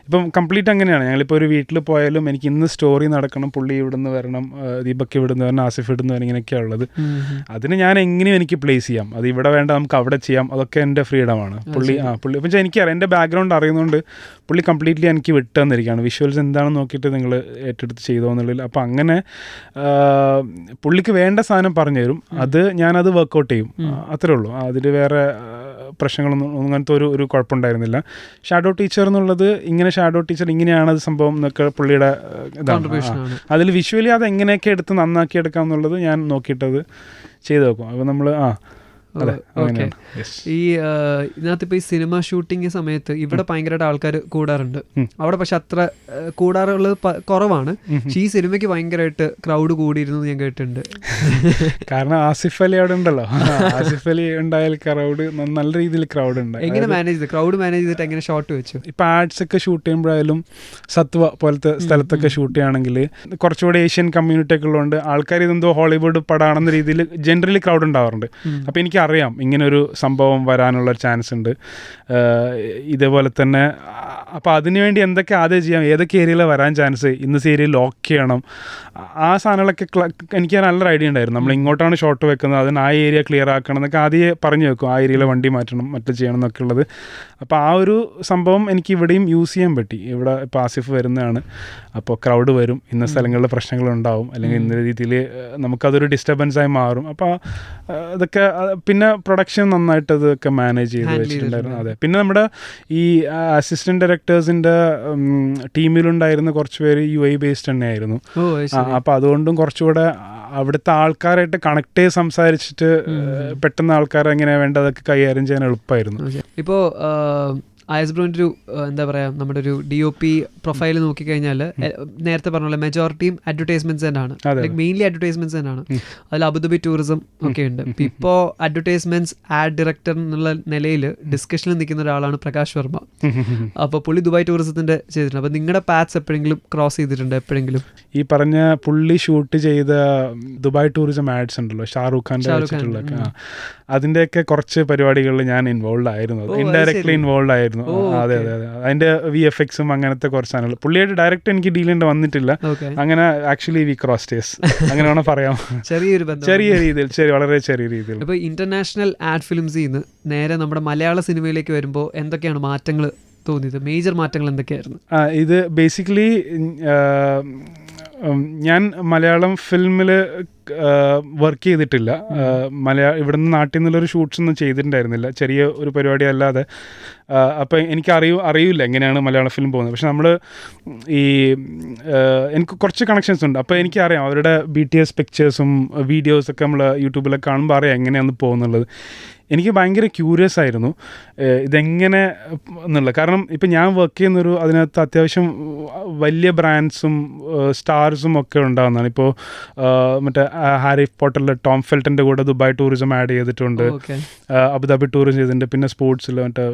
ഇപ്പം കംപ്ലീറ്റ് അങ്ങനെയാണ്. ഞങ്ങളിപ്പോൾ ഒരു വീട്ടിൽ പോയാലും എനിക്ക് ഇന്ന് സ്റ്റോറി നടക്കണം, പുള്ളി ഇവിടുന്ന് വരണം, ദീപക് ഇവിടുന്ന് വരണം, ആസിഫ് ഇവിടുന്ന് വരണം, ഇങ്ങനെയൊക്കെയാണ് ഉള്ളത്. അതിന് ഞാൻ എങ്ങനെയും എനിക്ക് പ്ലേസ് ചെയ്യാം. അത് ഇവിടെ വേണ്ട നമുക്ക് അവിടെ ചെയ്യാം, അതൊക്കെ എൻ്റെ ഫ്രീഡമാണ്. പുള്ളി അപ്പം എനിക്കറിയാം, എൻ്റെ ബാക്ക്ഗ്രൗണ്ട് അറിയുന്നതുകൊണ്ട് പുള്ളി കംപ്ലീറ്റ്ലി എനിക്ക് വിട്ടു തന്നിരിക്കുകയാണ്. വിഷ്വൽസ് എന്താണെന്ന് നോക്കിയിട്ട് നിങ്ങൾ ഏറ്റെടുത്ത് ചെയ്തോ എന്നുള്ളതിൽ. അപ്പം അങ്ങനെ പുള്ളിക്ക് വേണ്ട സാധനം പറഞ്ഞു തരും, അത് ഞാനത് വർക്കൗട്ട് ചെയ്യും, അത്രേ ഉള്ളൂ. അതിൽ വേറെ പ്രശ്നങ്ങളൊന്നും അങ്ങനത്തെ ഒരു കുഴപ്പമുണ്ടായിരുന്നില്ല. ഷാഡോ ടീച്ചർ എന്നുള്ളത് ഷാഡോ ടീച്ചർ ഇങ്ങനെയാണ് അത് സംഭവം എന്നൊക്കെ പുള്ളിയുടെ ഇതാണ്. അതിൽ വിഷ്വലി അത് എങ്ങനെയൊക്കെ എടുത്ത് നന്നാക്കി എടുക്കാം എന്നുള്ളത് ഞാൻ നോക്കിയിട്ടത് ചെയ്ത് വെക്കും. അപ്പോൾ നമ്മൾ ഈ ഇതിനകത്തിപ്പോൾ ഈ സിനിമ ഷൂട്ടിങ് സമയത്ത് ഇവിടെ ഭയങ്കരമായിട്ട് ആൾക്കാർ കൂടാറുണ്ട്. അവിടെ പക്ഷെ അത്ര കൂടാറുള്ളത് കുറവാണ്. പക്ഷെ ഈ സിനിമയ്ക്ക് ഭയങ്കരമായിട്ട് ക്രൗഡ് കൂടിയിരുന്നു ഞാൻ കേട്ടിട്ടുണ്ട്. കാരണം ആസിഫ് അലി അവിടെ ഉണ്ടല്ലോ. ആസിഫ് അലി ഉണ്ടായാൽ ക്രൗഡ് നല്ല രീതിയിൽ ക്രൗഡ് ഉണ്ട്. എങ്ങനെ മാനേജ് ചെയ്ത് ക്രൗഡ് മാനേജ് ചെയ്തിട്ട് എങ്ങനെ ഷോട്ട് വെച്ചു? ഇപ്പം ആഡ്സ് ഒക്കെ ഷൂട്ട് ചെയ്യുമ്പോഴായാലും സത്വ പോലത്തെ സ്ഥലത്തൊക്കെ ഷൂട്ട് ചെയ്യുകയാണെങ്കിൽ കുറച്ചുകൂടി ഏഷ്യൻ കമ്മ്യൂണിറ്റി ഒക്കെ ഉള്ളതുകൊണ്ട് ആൾക്കാർ ഇതെന്തോ ഹോളിവുഡ് പടമാണെന്ന രീതിയിൽ ജനറലി ക്രൗഡ് ഉണ്ടാവാറുണ്ട്. അപ്പോൾ എനിക്ക് അറിയാം ഇങ്ങനൊരു സംഭവം വരാനുള്ളൊരു ചാൻസ് ഉണ്ട്. ഇതേപോലെ തന്നെ അപ്പോൾ അതിനുവേണ്ടി എന്തൊക്കെ ആദ്യം ചെയ്യാം, ഏതൊക്കെ ഏരിയയിൽ വരാൻ ചാൻസ്, ഇന്നത്തെ ഏരിയയിൽ ലോക്ക് ചെയ്യണം, ആ സാധനങ്ങളൊക്കെ എനിക്ക് നല്ലൊരു ഐഡിയ ഉണ്ടായിരുന്നു. നമ്മൾ ഇങ്ങോട്ടാണ് ഷോട്ട് വെക്കുന്നത്, അതിന് ആ ഏരിയ ക്ലിയർ ആക്കണം എന്നൊക്കെ ആദ്യം പറഞ്ഞു വെക്കും. ആ ഏരിയയിൽ വണ്ടി മാറ്റണം, മറ്റു ചെയ്യണം എന്നൊക്കെ ഉള്ളത്. അപ്പോൾ ആ ഒരു സംഭവം എനിക്ക് ഇവിടെയും യൂസ് ചെയ്യാൻ പറ്റി. ഇവിടെ ഇപ്പോൾ ആസിഫ് വരുന്നതാണ്, അപ്പോൾ ക്രൗഡ് വരും, ഇന്ന സ്ഥലങ്ങളിൽ പ്രശ്നങ്ങളുണ്ടാവും, അല്ലെങ്കിൽ ഇന്ന രീതിയിൽ നമുക്കതൊരു ഡിസ്റ്റർബൻസായി മാറും. അപ്പോൾ അതൊക്കെ പിന്നെ പ്രൊഡക്ഷൻ നന്നായിട്ട് അതൊക്കെ മാനേജ് ചെയ്ത് വെച്ചിട്ടുണ്ടായിരുന്നു. അതെ, പിന്നെ നമ്മുടെ ഈ അസിസ്റ്റന്റ് ഡയറക്ടേഴ്സിൻ്റെ ടീമിലുണ്ടായിരുന്ന കുറച്ച് പേര് UAE ബേസ്ഡ് തന്നെയായിരുന്നു. അപ്പോൾ അതുകൊണ്ടും കുറച്ചുകൂടെ അവിടുത്തെ ആൾക്കാരായിട്ട് കണക്ട് ചെയ്ത് സംസാരിച്ചിട്ട് പെട്ടെന്ന് ആൾക്കാർ എങ്ങനെയാണ് വേണ്ടതൊക്കെ കൈകാര്യം ചെയ്യാൻ എളുപ്പമായിരുന്നു. ഇപ്പോൾ ആയസ് ബ്രോൻ്റെ ഒരു എന്താ പറയുക, നമ്മുടെ ഒരു DOP പ്രൊഫൈൽ നോക്കിക്കഴിഞ്ഞാൽ നേരത്തെ പറഞ്ഞ പോലെ മെജോറിറ്റിയും അഡ്വർടൈസ്മെന്റ്സ് തന്നെയാണ്, ലൈക്ക് മെയിൻലി അഡ്വർടൈസ്മെന്റ്സ് തന്നെയാണ്. അതിൽ അബുദാബി ടൂറിസം ഒക്കെ ഉണ്ട്. ഇപ്പോൾ അഡ്വർടൈസ്മെന്റ്സ് ആഡ് ഡയറക്ടർ എന്നുള്ള നിലയിൽ ഡിസ്കഷനിൽ നിൽക്കുന്ന ഒരാളാണ് പ്രകാശ് വർമ്മ. അപ്പോൾ പുള്ളി ദുബായ് ടൂറിസത്തിൻ്റെ ചെയ്തിട്ടുണ്ട്. അപ്പോൾ നിങ്ങളുടെ പാത്സ് എപ്പോഴെങ്കിലും ക്രോസ് ചെയ്തിട്ടുണ്ട്? എപ്പോഴെങ്കിലും ഈ പറഞ്ഞ പുള്ളി ഷൂട്ട് ചെയ്ത ദുബായ് ടൂറിസം ആഡ്സ് ഉണ്ടല്ലോ, ഷാറൂഖ് ഖാൻ്റെ വെച്ചിട്ടുള്ളതൊക്കെ, അതിൻ്റെയൊക്കെ കുറച്ച് പരിപാടികളിൽ ഞാൻ ഇൻവോൾവ് ആയിരുന്നു, ഇൻഡയറക്ട്ലി ഇൻവോൾവ് ആയിരുന്നു. അതെ, അതിന്റെ VFXും അങ്ങനത്തെ കുറച്ച് സാധനങ്ങൾ പുള്ളിയായിട്ട് ഡയറക്റ്റ് എനിക്ക് ഡീൽ ചെയ്യേണ്ടി വന്നിട്ടില്ല. അങ്ങനെ ആക്ച്വലി വി ക്രോസ് ടേസ്, അങ്ങനെ വേണം പറയാം. ചെറിയ രീതിയിൽ, വളരെ ചെറിയ രീതിയിൽ. ഇപ്പോൾ ഇന്റർനാഷണൽ ആഡ് ഫിലിംസിൽ നിന്ന് നേരെ നമ്മുടെ മലയാള സിനിമയിലേക്ക് വരുമ്പോൾ എന്തൊക്കെയാണ് മാറ്റങ്ങൾ തോന്നിയത്? മേജർ മാറ്റങ്ങൾ എന്തൊക്കെയായിരുന്നു? ഇത് ബേസിക്കലി ഞാൻ മലയാളം ഫിലിമിൽ വർക്ക് ചെയ്തിട്ടില്ല. ഇവിടുന്ന് നാട്ടിൽ നിന്നുള്ളൊരു ഷൂട്ട്സ് ഒന്നും ചെയ്തിട്ടുണ്ടായിരുന്നില്ല, ചെറിയ ഒരു പരിപാടി അല്ലാതെ. അപ്പോൾ എനിക്ക് അറിയില്ല എങ്ങനെയാണ് മലയാള ഫിലിം പോകുന്നത്. പക്ഷെ നമ്മൾ എനിക്ക് കുറച്ച് കണക്ഷൻസ് ഉണ്ട്. അപ്പോൾ എനിക്കറിയാം അവരുടെ BTS പിക്ചേഴ്സും വീഡിയോസൊക്കെ നമ്മൾ യൂട്യൂബിലൊക്കെ കാണുമ്പോൾ അറിയാം എങ്ങനെയാണ് പോകുന്നുള്ളത്. എനിക്ക് ഭയങ്കര ക്യൂരിയസ് ആയിരുന്നു ഇതെങ്ങനെ എന്നുള്ളത്. കാരണം ഇപ്പം ഞാൻ വർക്ക് ചെയ്യുന്നൊരു അതിനകത്ത് അത്യാവശ്യം വലിയ ബ്രാൻഡ്സും സ്റ്റാർസും ഒക്കെ ഉണ്ടാകുന്നതാണ്. ഇപ്പോൾ മറ്റേ ഹാരി പോട്ടറിലെ ടോം ഫെൽട്ടൻ്റെ കൂടെ ദുബായ് ടൂറിസം ആഡ് ചെയ്തിട്ടുണ്ട്, അബുദാബി ടൂറിസം ചെയ്തിട്ടുണ്ട്. പിന്നെ സ്പോർട്സിൽ മറ്റേ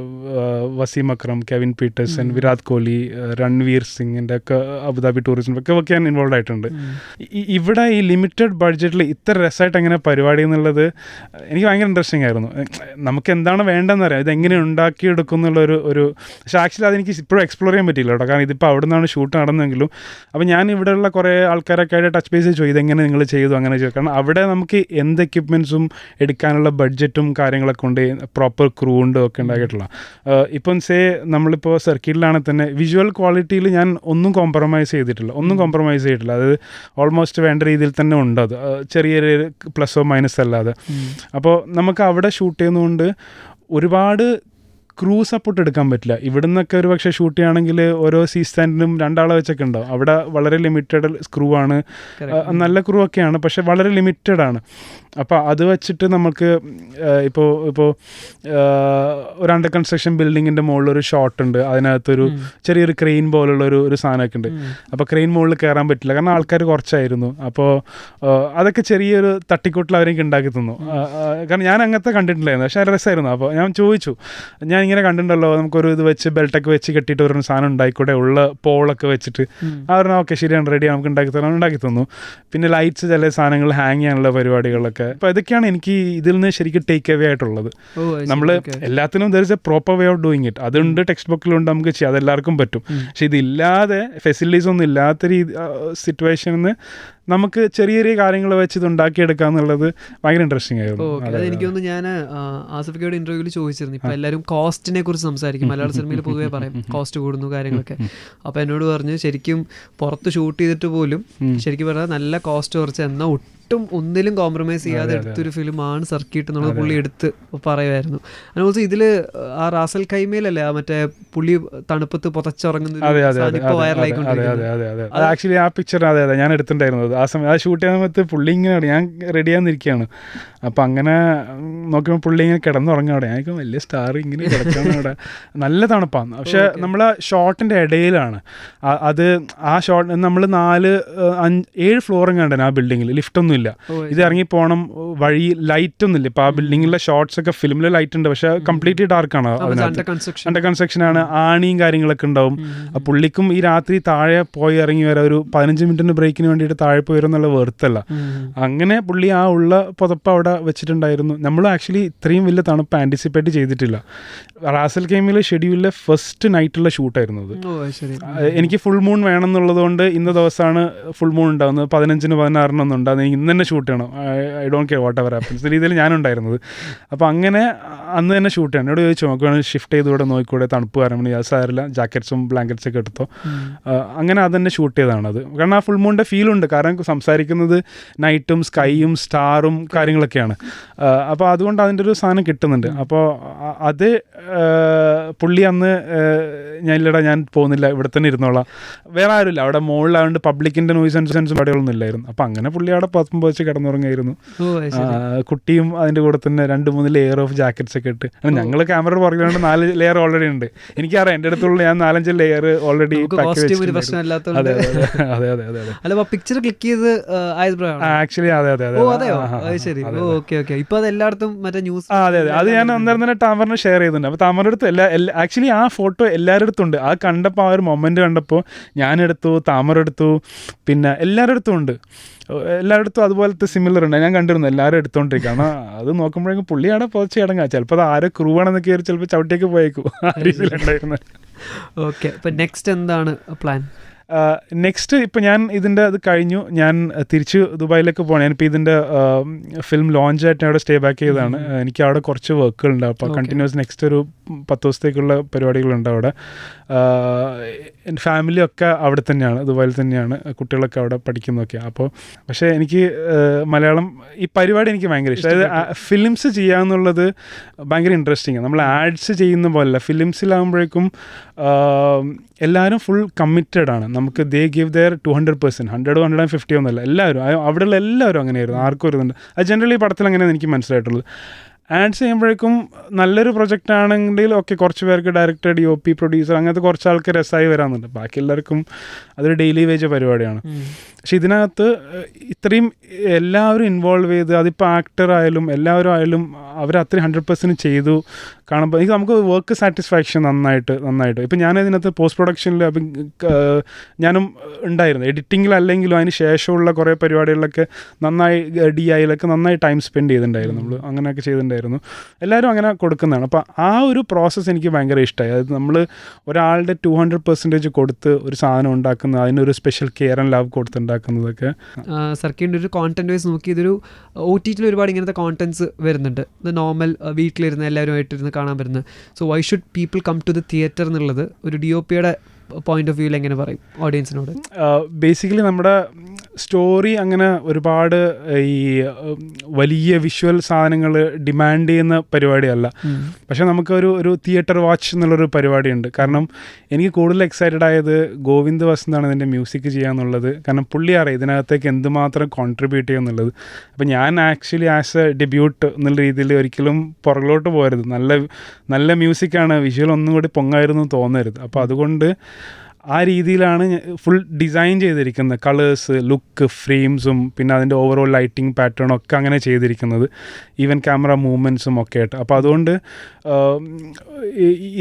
വസീം അക്രം, കെവിൻ പീറ്റേഴ്സൺ, വിരാട് കോഹ്ലി, രൺവീർ സിംഗിൻ്റെ ഒക്കെ അബുദാബി ടൂറിസം ഒക്കെ ഞാൻ ഇൻവോൾവ് ആയിട്ടുണ്ട്. ഇവിടെ ഈ ലിമിറ്റഡ് ബഡ്ജറ്റിൽ ഇത്ര രസമായിട്ട് എങ്ങനെ പരിപാടി എന്നുള്ളത് എനിക്ക് ഭയങ്കര ഇൻട്രസ്റ്റിംഗ് ആയിരുന്നു. നമുക്ക് എന്താണ് വേണ്ടതെന്ന് അറിയാം, ഇതെങ്ങനെ ഉണ്ടാക്കിയെടുക്കും എന്നുള്ളൊരു പക്ഷേ ആക്ച്വലി അതെനിക്ക് ഇപ്പോഴും എക്സ്പ്ലോർ ചെയ്യാൻ പറ്റിയില്ല കേട്ടോ. കാരണം ഇതിപ്പോൾ അവിടെ നിന്നാണ് ഷൂട്ട് നടന്നെങ്കിലും അപ്പോൾ ഞാൻ ഇവിടെയുള്ള കുറേ ആൾക്കാരൊക്കെ ആയിട്ട് ടച്ച് ബേസ് ചോദിച്ചു ഇതെങ്ങനെ നിങ്ങൾ ചെയ്തു അങ്ങനെ ചെയ്തു. കാരണം അവിടെ നമുക്ക് എന്ത് എക്യുപ്മെൻറ്റ്സും എടുക്കാനുള്ള ബഡ്ജറ്റും കാര്യങ്ങളൊക്കെ ഉണ്ട്, പ്രോപ്പർ ക്രൂ ഉണ്ട് ഒക്കെ ഉണ്ടാക്കിയിട്ടുള്ള. ഇപ്പം നമ്മളിപ്പോൾ സർക്കിട്ടിലാണെങ്കിൽ തന്നെ വിഷ്വൽ ക്വാളിറ്റിയിൽ ഞാൻ ഒന്നും കോംപ്രമൈസ് ചെയ്തിട്ടില്ല. അതായത് ഓൾമോസ്റ്റ് വേണ്ട രീതിയിൽ തന്നെ ഉണ്ട്. അത് ചെറിയൊരു പ്ലസോ മൈനസ് അല്ലാതെ. അപ്പോൾ നമുക്ക് അവിടെ ഷൂട്ട് ചെയ്യുന്നതുകൊണ്ട് ഒരുപാട് ക്രൂ സപ്പോർട്ട് എടുക്കാൻ പറ്റില്ല. ഇവിടുന്നൊക്കെ ഒരു പക്ഷേ ഷൂട്ട് ചെയ്യുകയാണെങ്കിൽ ഓരോ സ്റ്റാൻഡിനും 2 ആളെ വെച്ചൊക്കെ ഉണ്ടാവും. അവിടെ വളരെ ലിമിറ്റഡ് ക്രൂ ആണ്, നല്ല ക്രൂ ഒക്കെയാണ്, പക്ഷെ വളരെ ലിമിറ്റഡ് ആണ്. അപ്പോൾ അത് വെച്ചിട്ട് നമുക്ക് ഇപ്പോൾ ഒരു അണ്ടർ കൺസ്ട്രക്ഷൻ ബിൽഡിങ്ങിൻ്റെ മുകളിലൊരു ഷോട്ട് ഉണ്ട്, അതിനകത്തൊരു ചെറിയൊരു ക്രെയിൻ പോലുള്ള ഒരു സാധനമൊക്കെ ഉണ്ട്. അപ്പോൾ ക്രെയിൻ മുകളിൽ കയറാൻ പറ്റില്ല കാരണം ആൾക്കാർ കുറച്ചായിരുന്നു. അപ്പോൾ അതൊക്കെ ചെറിയൊരു തട്ടിക്കൂട്ടിൽ അവരെനിക്ക് ഉണ്ടാക്കി തന്നു. കാരണം ഞാൻ അങ്ങനത്തെ കണ്ടിട്ടില്ലായിരുന്നു, പക്ഷേ രസമായിരുന്നു. അപ്പോൾ ഞാൻ ചോദിച്ചു, ഞാൻ ഇങ്ങനെ കണ്ടിട്ടുണ്ടല്ലോ, നമുക്കൊരു ഇത് വെച്ച് ബെൽറ്റൊക്കെ വെച്ച് കെട്ടിയിട്ട് ഒരു സാധനം ഉണ്ടായിക്കൂടെ, ഉള്ള പോളൊക്കെ വെച്ചിട്ട്. അവർ ഓക്കെ ശരിയാണ്, റെഡി, നമുക്ക് ഉണ്ടാക്കി തന്നു. പിന്നെ ലൈറ്റ്സ്, ചില സാധനങ്ങൾ ഹാങ് ചെയ്യാനുള്ള പരിപാടികളൊക്കെ. അപ്പോൾ ഇതൊക്കെയാണ് എനിക്ക് ഇതിൽ നിന്ന് ശരിക്കും ടേക്ക് അവേ ആയിട്ടുള്ളത്. നമ്മൾ എല്ലാത്തിനും there is A proper way of doing it. അതുണ്ട്, ടെക്സ്റ്റ് ബുക്കിലുണ്ട്, നമുക്ക് ചെയ്യാം, അതെല്ലാവർക്കും പറ്റും. പക്ഷെ ഇതില്ലാതെ, ഫെസിലിറ്റീസ് ഒന്നും ഇല്ലാത്ത സിറ്റുവേഷനിൽ നിന്ന് നമുക്ക് ചെറിയ ചെറിയ കാര്യങ്ങൾ വെച്ച് ഇത് ഉണ്ടാക്കിയെടുക്കുക എന്നുള്ളത് ഭയങ്കര ഇൻട്രസ്റ്റിംഗ് ആയിരുന്നു. എനിക്ക് തോന്നുന്നു ഞാൻ ആസിഫിക്കയുടെ ഇന്റർവ്യൂവിൽ ചോദിച്ചിരുന്നു, ഇപ്പം എല്ലാവരും കോസ്റ്റിനെ കുറിച്ച് സംസാരിക്കും, മലയാള സിനിമയിൽ പൊതുവെ പറയും കോസ്റ്റ് കൂടുന്നു കാര്യങ്ങളൊക്കെ. അപ്പോൾ എന്നോട് പറഞ്ഞു ശരിക്കും പുറത്ത് ഷൂട്ട് ചെയ്തിട്ട് പോലും ശരിക്കും പറഞ്ഞാൽ നല്ല കോസ്റ്റ് കുറച്ച് എന്നാൽ ഒട്ടും ഒന്നിലും കോംപ്രമൈസ് ചെയ്യാതെ എടുത്തൊരു ഫിലിമാണ് സർക്കിട്ട് എന്നുള്ളത് പുള്ളി എടുത്ത് പറയുമായിരുന്നു. അതുപോലെ ഇതിൽ ആ റാസൽ ഖൈമയിലല്ലേ ആ മറ്റേ പുള്ളി തണുപ്പത്ത് പുതച്ചുറങ്ങുന്ന ആക്ച്വലി ആ പിക്ചർ ഞാൻ എടുത്തിട്ടുണ്ടായിരുന്നത്. ആ സമയം ആ ഷൂട്ട് ചെയ്യുന്ന സമയത്ത് പുള്ളി ഇങ്ങനെ ഞാൻ റെഡിയാന്നിരിക്കുകയാണ്. അപ്പം അങ്ങനെ നോക്കുമ്പോൾ പുള്ളി ഇങ്ങനെ കിടന്നുറങ്ങും അവിടെ. ഞാൻ വലിയ സ്റ്റാർ ഇങ്ങനെ കിടക്കണം അവിടെ, നല്ല തണുപ്പാണ്. പക്ഷെ നമ്മൾ ഷോട്ടിൻ്റെ ഇടയിലാണ് അത്. ആ ഷോട്ട് നമ്മൾ 4-7 ഫ്ലോറും കണ്ടേ ആ ബിൽഡിങ്ങിൽ, ലിഫ്റ്റൊന്നും ഇല്ല. ഇത് ഇറങ്ങി പോകണം, വഴി ലൈറ്റ് ഒന്നും ഇല്ല. ഇപ്പോൾ ആ ബിൽഡിങ്ങിലെ ഷോട്ട്സ് ഒക്കെ ഫിലിമിൽ ലൈറ്റ് ഉണ്ട്, പക്ഷെ കംപ്ലീറ്റ്ലി ഡാർക്കാണ്. അതിനകത്ത് അണ്ടർ കൺസ്ട്രക്ഷൻ ആണ്, ആണിയും കാര്യങ്ങളൊക്കെ ഉണ്ടാവും. പുള്ളിക്കും ഈ രാത്രി താഴെ പോയി ഇറങ്ങി വരാം, ഒരു 15 മിനിറ്റിന് ബ്രേക്കിന് വേണ്ടിയിട്ട് താഴെ പോയി വരും എന്നുള്ള വെറുത്തല്ല. അങ്ങനെ പുള്ളി ആ ഉള്ള പുതപ്പ് അവിടെ വെച്ചിട്ടുണ്ടായിരുന്നു. നമ്മൾ ആക്ച്വലി ഇത്രയും വലിയ തണുപ്പ് ആൻറ്റിസിപ്പേറ്റ് ചെയ്തിട്ടില്ല. റാസൽ ഖൈമയിലെ ഷെഡ്യൂളിലെ ഫസ്റ്റ് നൈറ്റുള്ള ഷൂട്ടായിരുന്നു അത്. എനിക്ക് ഫുൾ മൂൺ വേണം എന്നുള്ളത് കൊണ്ട് ഇന്ന ദിവസമാണ് ഫുൾ മൂൺ ഉണ്ടാകുന്നത്, 15-ന് 16-നൊന്നും ഉണ്ടാകുന്നത്, എനിക്ക് ഇന്ന് തന്നെ ഷൂട്ട് ചെയ്യണം, I don't care what ever happens രീതിയിൽ ഞാനുണ്ടായിരുന്നത്. അപ്പോൾ അങ്ങനെ അന്ന് തന്നെ ഷൂട്ട് ചെയ്യണം. എന്നോട് ചോദിച്ചു നമുക്ക് വേണമെങ്കിൽ ഷിഫ്റ്റ് ചെയ്ത് ഇവിടെ നോക്കിക്കൂടെ, തണുപ്പ് കാരണം യാസാരില്ല, ജാക്കറ്റ്സും ബ്ലാങ്കറ്റ്സൊക്കെ എടുത്തോ. അങ്ങനെ അത് തന്നെ ഷൂട്ട് ചെയ്തതാണത്. കാരണം ആ ഫുൾ മൂണിൻ്റെ ഫീലുണ്ട്, കാരണം സംസാരിക്കുന്നത് നൈറ്റും സ്കൈയും സ്റ്റാറും കാര്യങ്ങളൊക്കെയാണ്. അപ്പോൾ അതുകൊണ്ട് അതിൻ്റെ ഒരു സാധനം കിട്ടുന്നുണ്ട്. അപ്പോൾ അത് പുള്ളി അന്ന് ഞാനില്ലടാ ഞാൻ പോകുന്നില്ല, ഇവിടെ തന്നെ ഇരുന്നോളാം, വേറെ ആരുമില്ല അവിടെ മുകളിലായതുകൊണ്ട് പബ്ലിക്കിൻ്റെ നോയ്സ് സെൻസും പടികളൊന്നും ഇല്ലായിരുന്നു. അപ്പം അങ്ങനെ പുള്ളി അവിടെ പത്തും വെച്ച് കിടന്നുറങ്ങായിരുന്നു. കുട്ടിയും അതിൻ്റെ കൂടെ തന്നെ 2-3 ലെയർ ഓഫ് ജാക്കറ്റ്സ് ഒക്കെ ഇട്ട്. ഞങ്ങൾ ക്യാമറ പുറകിലാണ്ട് 4 ലെയർ ഓൾറെഡി ഉണ്ട്. എനിക്കറിയാം എൻ്റെ അടുത്തുള്ള ഞാൻ 4-5 ലെയർ ഓൾറെഡി പിക്ചർ ക്ലിക്ക് ചെയ്ത് ആക്ച്വലി അതെ. അത് ഞാൻ അന്നേരം തന്നെ താമറിന് ഷെയർ ചെയ്തിട്ടുണ്ട്. അപ്പോൾ താമറിൻ്റെ അടുത്ത് ആക്ച്വലി ആ ഫോട്ടോ എല്ലാവരുടെ അടുത്തും ഉണ്ട്. ആ കണ്ടപ്പോൾ ആ ഒരു മൊമെന്റ് കണ്ടപ്പോൾ ഞാനെടുത്തു, താമറെടുത്തു, പിന്നെ എല്ലാവരുടെ അടുത്തും ഉണ്ട്. എല്ലായിടത്തും അതുപോലത്തെ സിമിലർ ഉണ്ട്. ഞാൻ കണ്ടിരുന്നു എല്ലാവരും എടുത്തോണ്ടിരിക്കുക. കാരണം അത് നോക്കുമ്പോഴേക്കും പുള്ളിയാണ് പോച്ച് കിടങ്ങുക. ചിലപ്പോൾ അത് ആരോ ക്രൂ ആണെന്നൊക്കെ കയറി ചിലപ്പോൾ ചവിട്ടിയൊക്കെ പോയേക്കും. ആ രീതിയിലുണ്ടായിരുന്നു. ഓക്കെ, അപ്പോൾ നെക്സ്റ്റ് എന്താണ് പ്ലാൻ? നെക്സ്റ്റ് ഇപ്പോൾ ഞാൻ ഇതിൻ്റെ അത് കഴിഞ്ഞു, ഞാൻ തിരിച്ച് ദുബായിലേക്ക് പോകണം. ഞാനിപ്പോൾ ഇതിൻ്റെ ഫിലിം ലോഞ്ചായിട്ട് അവിടെ സ്റ്റേ ബാക്ക് ചെയ്തതാണ്. എനിക്ക് അവിടെ കുറച്ച് വർക്കുകളുണ്ട്. അപ്പോൾ കണ്ടിന്യൂസ് നെക്സ്റ്റ് ഒരു 10 ദിവസത്തേക്കുള്ള പരിപാടികളുണ്ട് അവിടെ. എൻ്റെ ഫാമിലിയൊക്കെ അവിടെ തന്നെയാണ്, ദുബായിൽ തന്നെയാണ്, കുട്ടികളൊക്കെ അവിടെ പഠിക്കുന്നതൊക്കെ. അപ്പോൾ പക്ഷേ എനിക്ക് മലയാളം ഈ പരിപാടി എനിക്ക് ഭയങ്കര ഇഷ്ടം. അതായത് ഫിലിംസ് ചെയ്യാന്നുള്ളത് ഭയങ്കര ഇൻട്രസ്റ്റിംഗ്. നമ്മൾ ആഡ്സ് ചെയ്യുന്ന പോലല്ല, ഫിലിംസിലാകുമ്പോഴേക്കും എല്ലാവരും ഫുൾ കമ്മിറ്റഡ് ആണ്. നമുക്ക് ദേ ഗിവ് ദെയർ 200%, 100-150 ഒന്നുമല്ല, എല്ലാവരും അവിടെയുള്ള എല്ലാവരും അങ്ങനെയായിരുന്നു. ആർക്കും ഒരു ഇതുണ്ട്. അത് ജനറലി പടത്തിൽ അങ്ങനെയാണ് എനിക്ക് മനസ്സിലായിട്ടുള്ളത്. ആഡ്സ് ചെയ്യുമ്പോഴേക്കും നല്ലൊരു പ്രൊജക്റ്റ് ആണെങ്കിൽ ഓക്കെ, കുറച്ച് പേർക്ക് ഡയറക്ടർ, DOP, പ്രൊഡ്യൂസർ, അങ്ങനത്തെ കുറച്ച് ആൾക്ക് രസമായി വരാമെന്നുണ്ട്. ബാക്കി എല്ലാവർക്കും അതൊരു ഡെയിലി വേജ് പരിപാടിയാണ്. പക്ഷെ ഇതിനകത്ത് ഇത്രയും എല്ലാവരും ഇൻവോൾവ് ചെയ്ത്, അതിപ്പോൾ ആക്ടർ ആയാലും എല്ലാവരും ആയാലും അവർ അത്രയും 100% ചെയ്തു കാണുമ്പോൾ എനിക്ക് നമുക്ക് വർക്ക് സാറ്റിസ്ഫാക്ഷൻ നന്നായിട്ട് ഇപ്പം ഞാൻ ഇതിനകത്ത് പോസ്റ്റ് പ്രൊഡക്ഷനിൽ ഞാനും ഉണ്ടായിരുന്നു. എഡിറ്റിങ്ങിലല്ലെങ്കിലും അതിന് ശേഷമുള്ള കുറേ പരിപാടികളിലൊക്കെ നന്നായി DIയിലൊക്കെ നന്നായി ടൈം സ്പെൻഡ് ചെയ്തിട്ടുണ്ടായിരുന്നു. നമ്മൾ അങ്ങനെയൊക്കെ ചെയ്തിട്ടുണ്ടായിരുന്നു. എല്ലാവരും അങ്ങനെ കൊടുക്കുന്നതാണ്. അപ്പോൾ ആ ഒരു പ്രോസസ്സ് എനിക്ക് ഭയങ്കര ഇഷ്ടമായി. അതായത് നമ്മൾ ഒരാളുടെ 200% കൊടുത്ത് ഒരു സാധനം ഉണ്ടാക്കുന്നത്, അതിനൊരു സ്പെഷ്യൽ കെയർ ആൻഡ് ലവ് കൊടുത്തുണ്ടാക്കുന്നതൊക്കെ. സർക്കിൻ്റെ ഒരു കോണ്ടന്റ് വൈസ് നോക്കി ഇതൊരു OTTയിൽ ഒരുപാട് ഇങ്ങനത്തെ കോണ്ടന്റ്സ് വരുന്നുണ്ട്. ഇത് നോർമൽ വീട്ടിലിരുന്ന് എല്ലാവരുമായിട്ടിരുന്ന് കാണാൻ പറ്റുന്നത്. So why should people come to the theatre എന്നുള്ളത് ഒരു DOPയുടെ പോയിന്റ് ഓഫ് വ്യൂവിൽ എങ്ങനെ പറയും ഓഡിയൻസിനോട്? ബേസിക്കലി നമ്മുടെ സ്റ്റോറി അങ്ങനെ ഒരുപാട് ഈ വലിയ വിഷ്വൽ സാധനങ്ങൾ ഡിമാൻഡ് ചെയ്യുന്ന പരിപാടിയല്ല. പക്ഷെ നമുക്കൊരു തിയേറ്റർ വാച്ച് എന്നുള്ളൊരു പരിപാടിയുണ്ട്. കാരണം എനിക്ക് കൂടുതൽ എക്സൈറ്റഡ് ആയത് ഗോവിന്ദ് വസന്താണ് ഇതിൻ്റെ മ്യൂസിക് ചെയ്യാന്നുള്ളത്. കാരണം പുള്ളി അറിയാം ഇതിനകത്തേക്ക് എന്തുമാത്രം കോൺട്രിബ്യൂട്ട് ചെയ്യുന്നുള്ളത്. അപ്പം ഞാൻ ആക്ച്വലി ആസ് എ ഡെബ്യൂട്ട് എന്നുള്ള രീതിയിൽ ഒരിക്കലും പുറകിലോട്ട് പോകരുത്. നല്ല മ്യൂസിക്കാണ്, വിഷ്വൽ ഒന്നും കൂടി പൊങ്ങായിരുന്നു തോന്നരുത്. അപ്പോൾ അതുകൊണ്ട് ആ രീതിയിലാണ് ഫുൾ ഡിസൈൻ ചെയ്തിരിക്കുന്നത്. കളേഴ്സ്, ലുക്ക്, ഫ്രെയിംസും പിന്നെ അതിൻ്റെ ഓവറോൾ ലൈറ്റിംഗ് പാറ്റേണും ഒക്കെ അങ്ങനെ ചെയ്തിരിക്കുന്നത്. ഈവൻ ക്യാമറ മൂവ്മെൻറ്റ്സും ഒക്കെ ആയിട്ട്. അപ്പോൾ അതുകൊണ്ട്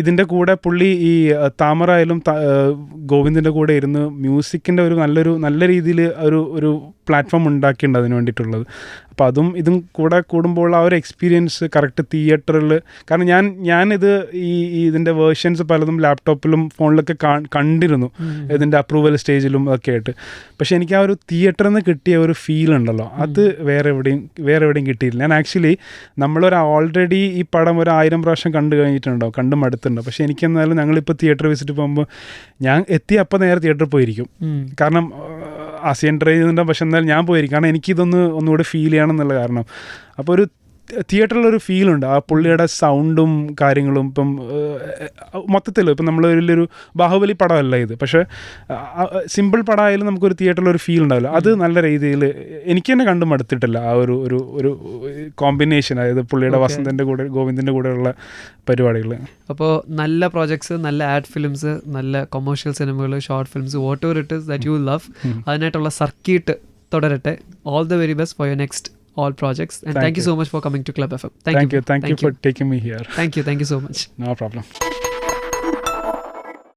ഇതിൻ്റെ കൂടെ പുള്ളി ഈ താമര ആയാലും ഗോവിന്ദിൻ്റെ കൂടെ ഇരുന്ന് മ്യൂസിക്കിൻ്റെ നല്ല രീതിയിൽ ഒരു പ്ലാറ്റ്ഫോം ഉണ്ടാക്കിയിട്ടുണ്ട് അതിന് വേണ്ടിയിട്ടുള്ളത്. അപ്പോൾ അതും ഇതും കൂടെ കൂടുമ്പോൾ ആ ഒരു എക്സ്പീരിയൻസ് കറക്റ്റ് തിയേറ്ററിൽ, കാരണം ഞാനിത് ഇതിൻ്റെ വേർഷൻസ് പലതും ലാപ്ടോപ്പിലും ഫോണിലൊക്കെ കണ്ടിരുന്നു, ഇതിൻ്റെ അപ്രൂവൽ സ്റ്റേജിലും ഒക്കെ ആയിട്ട്. പക്ഷെ എനിക്ക് ആ ഒരു തിയേറ്ററിൽ നിന്ന് കിട്ടിയ ഒരു ഫീൽ ഉണ്ടല്ലോ, അത് വേറെ എവിടെയും കിട്ടിയില്ല. ഞാൻ ആക്ച്വലി ഓൾറെഡി ഈ പടം 1000 പ്രാവശ്യം കണ്ടു കഴിഞ്ഞിട്ടുണ്ടാവും, കണ്ട് മടുത്തിട്ടുണ്ടോ. പക്ഷെ എനിക്കെന്നാലും ഞങ്ങളിപ്പോൾ തിയേറ്റർ വിസിറ്റ് പോകുമ്പോൾ ഞാൻ അപ്പം നേരെ തിയേറ്ററിൽ പോയിരിക്കും. കാരണം ആസിയൻ ട്രൈ ചെയ്യുന്നുണ്ടാവും, പക്ഷെ എന്നാലും ഞാൻ പോയിരിക്കും. കാരണം ഒന്നുകൂടെ ഫീൽ ചെയ്യണമെന്നുള്ള കാരണം. അപ്പോൾ ഒരു തിയേറ്ററിലൊരു ഫീലുണ്ട്. ആ പുള്ളിയുടെ സൗണ്ടും കാര്യങ്ങളും. ഇപ്പം മൊത്തത്തിൽ ഇപ്പം നമ്മൾ വലിയൊരു ബാഹുബലി പടമല്ല ഇത്, പക്ഷേ സിമ്പിൾ പടമായാലും നമുക്കൊരു തിയേറ്ററിലൊരു ഫീൽ ഉണ്ടാവില്ല. അത് നല്ല രീതിയിൽ എനിക്ക് തന്നെ കണ്ടും മടുത്തിട്ടില്ല ആ ഒരു കോമ്പിനേഷൻ. അതായത് പുള്ളിയുടെ വസന്തൻ്റെ കൂടെ ഗോവിന്ദിൻ്റെ കൂടെയുള്ള പരിപാടികൾ. അപ്പോൾ നല്ല പ്രോജക്ട്സ്, നല്ല ആഡ് ഫിലിംസ്, നല്ല കൊമേഴ്ഷ്യൽ സിനിമകൾ, short films, whatever it is that you love, അതിനായിട്ടുള്ള സർക്യൂട്ട് തുടരട്ടെ. All the very best for your next all projects, and thank you so much for coming to Club FM. Thank you for taking me here. Thank you so much. No problem.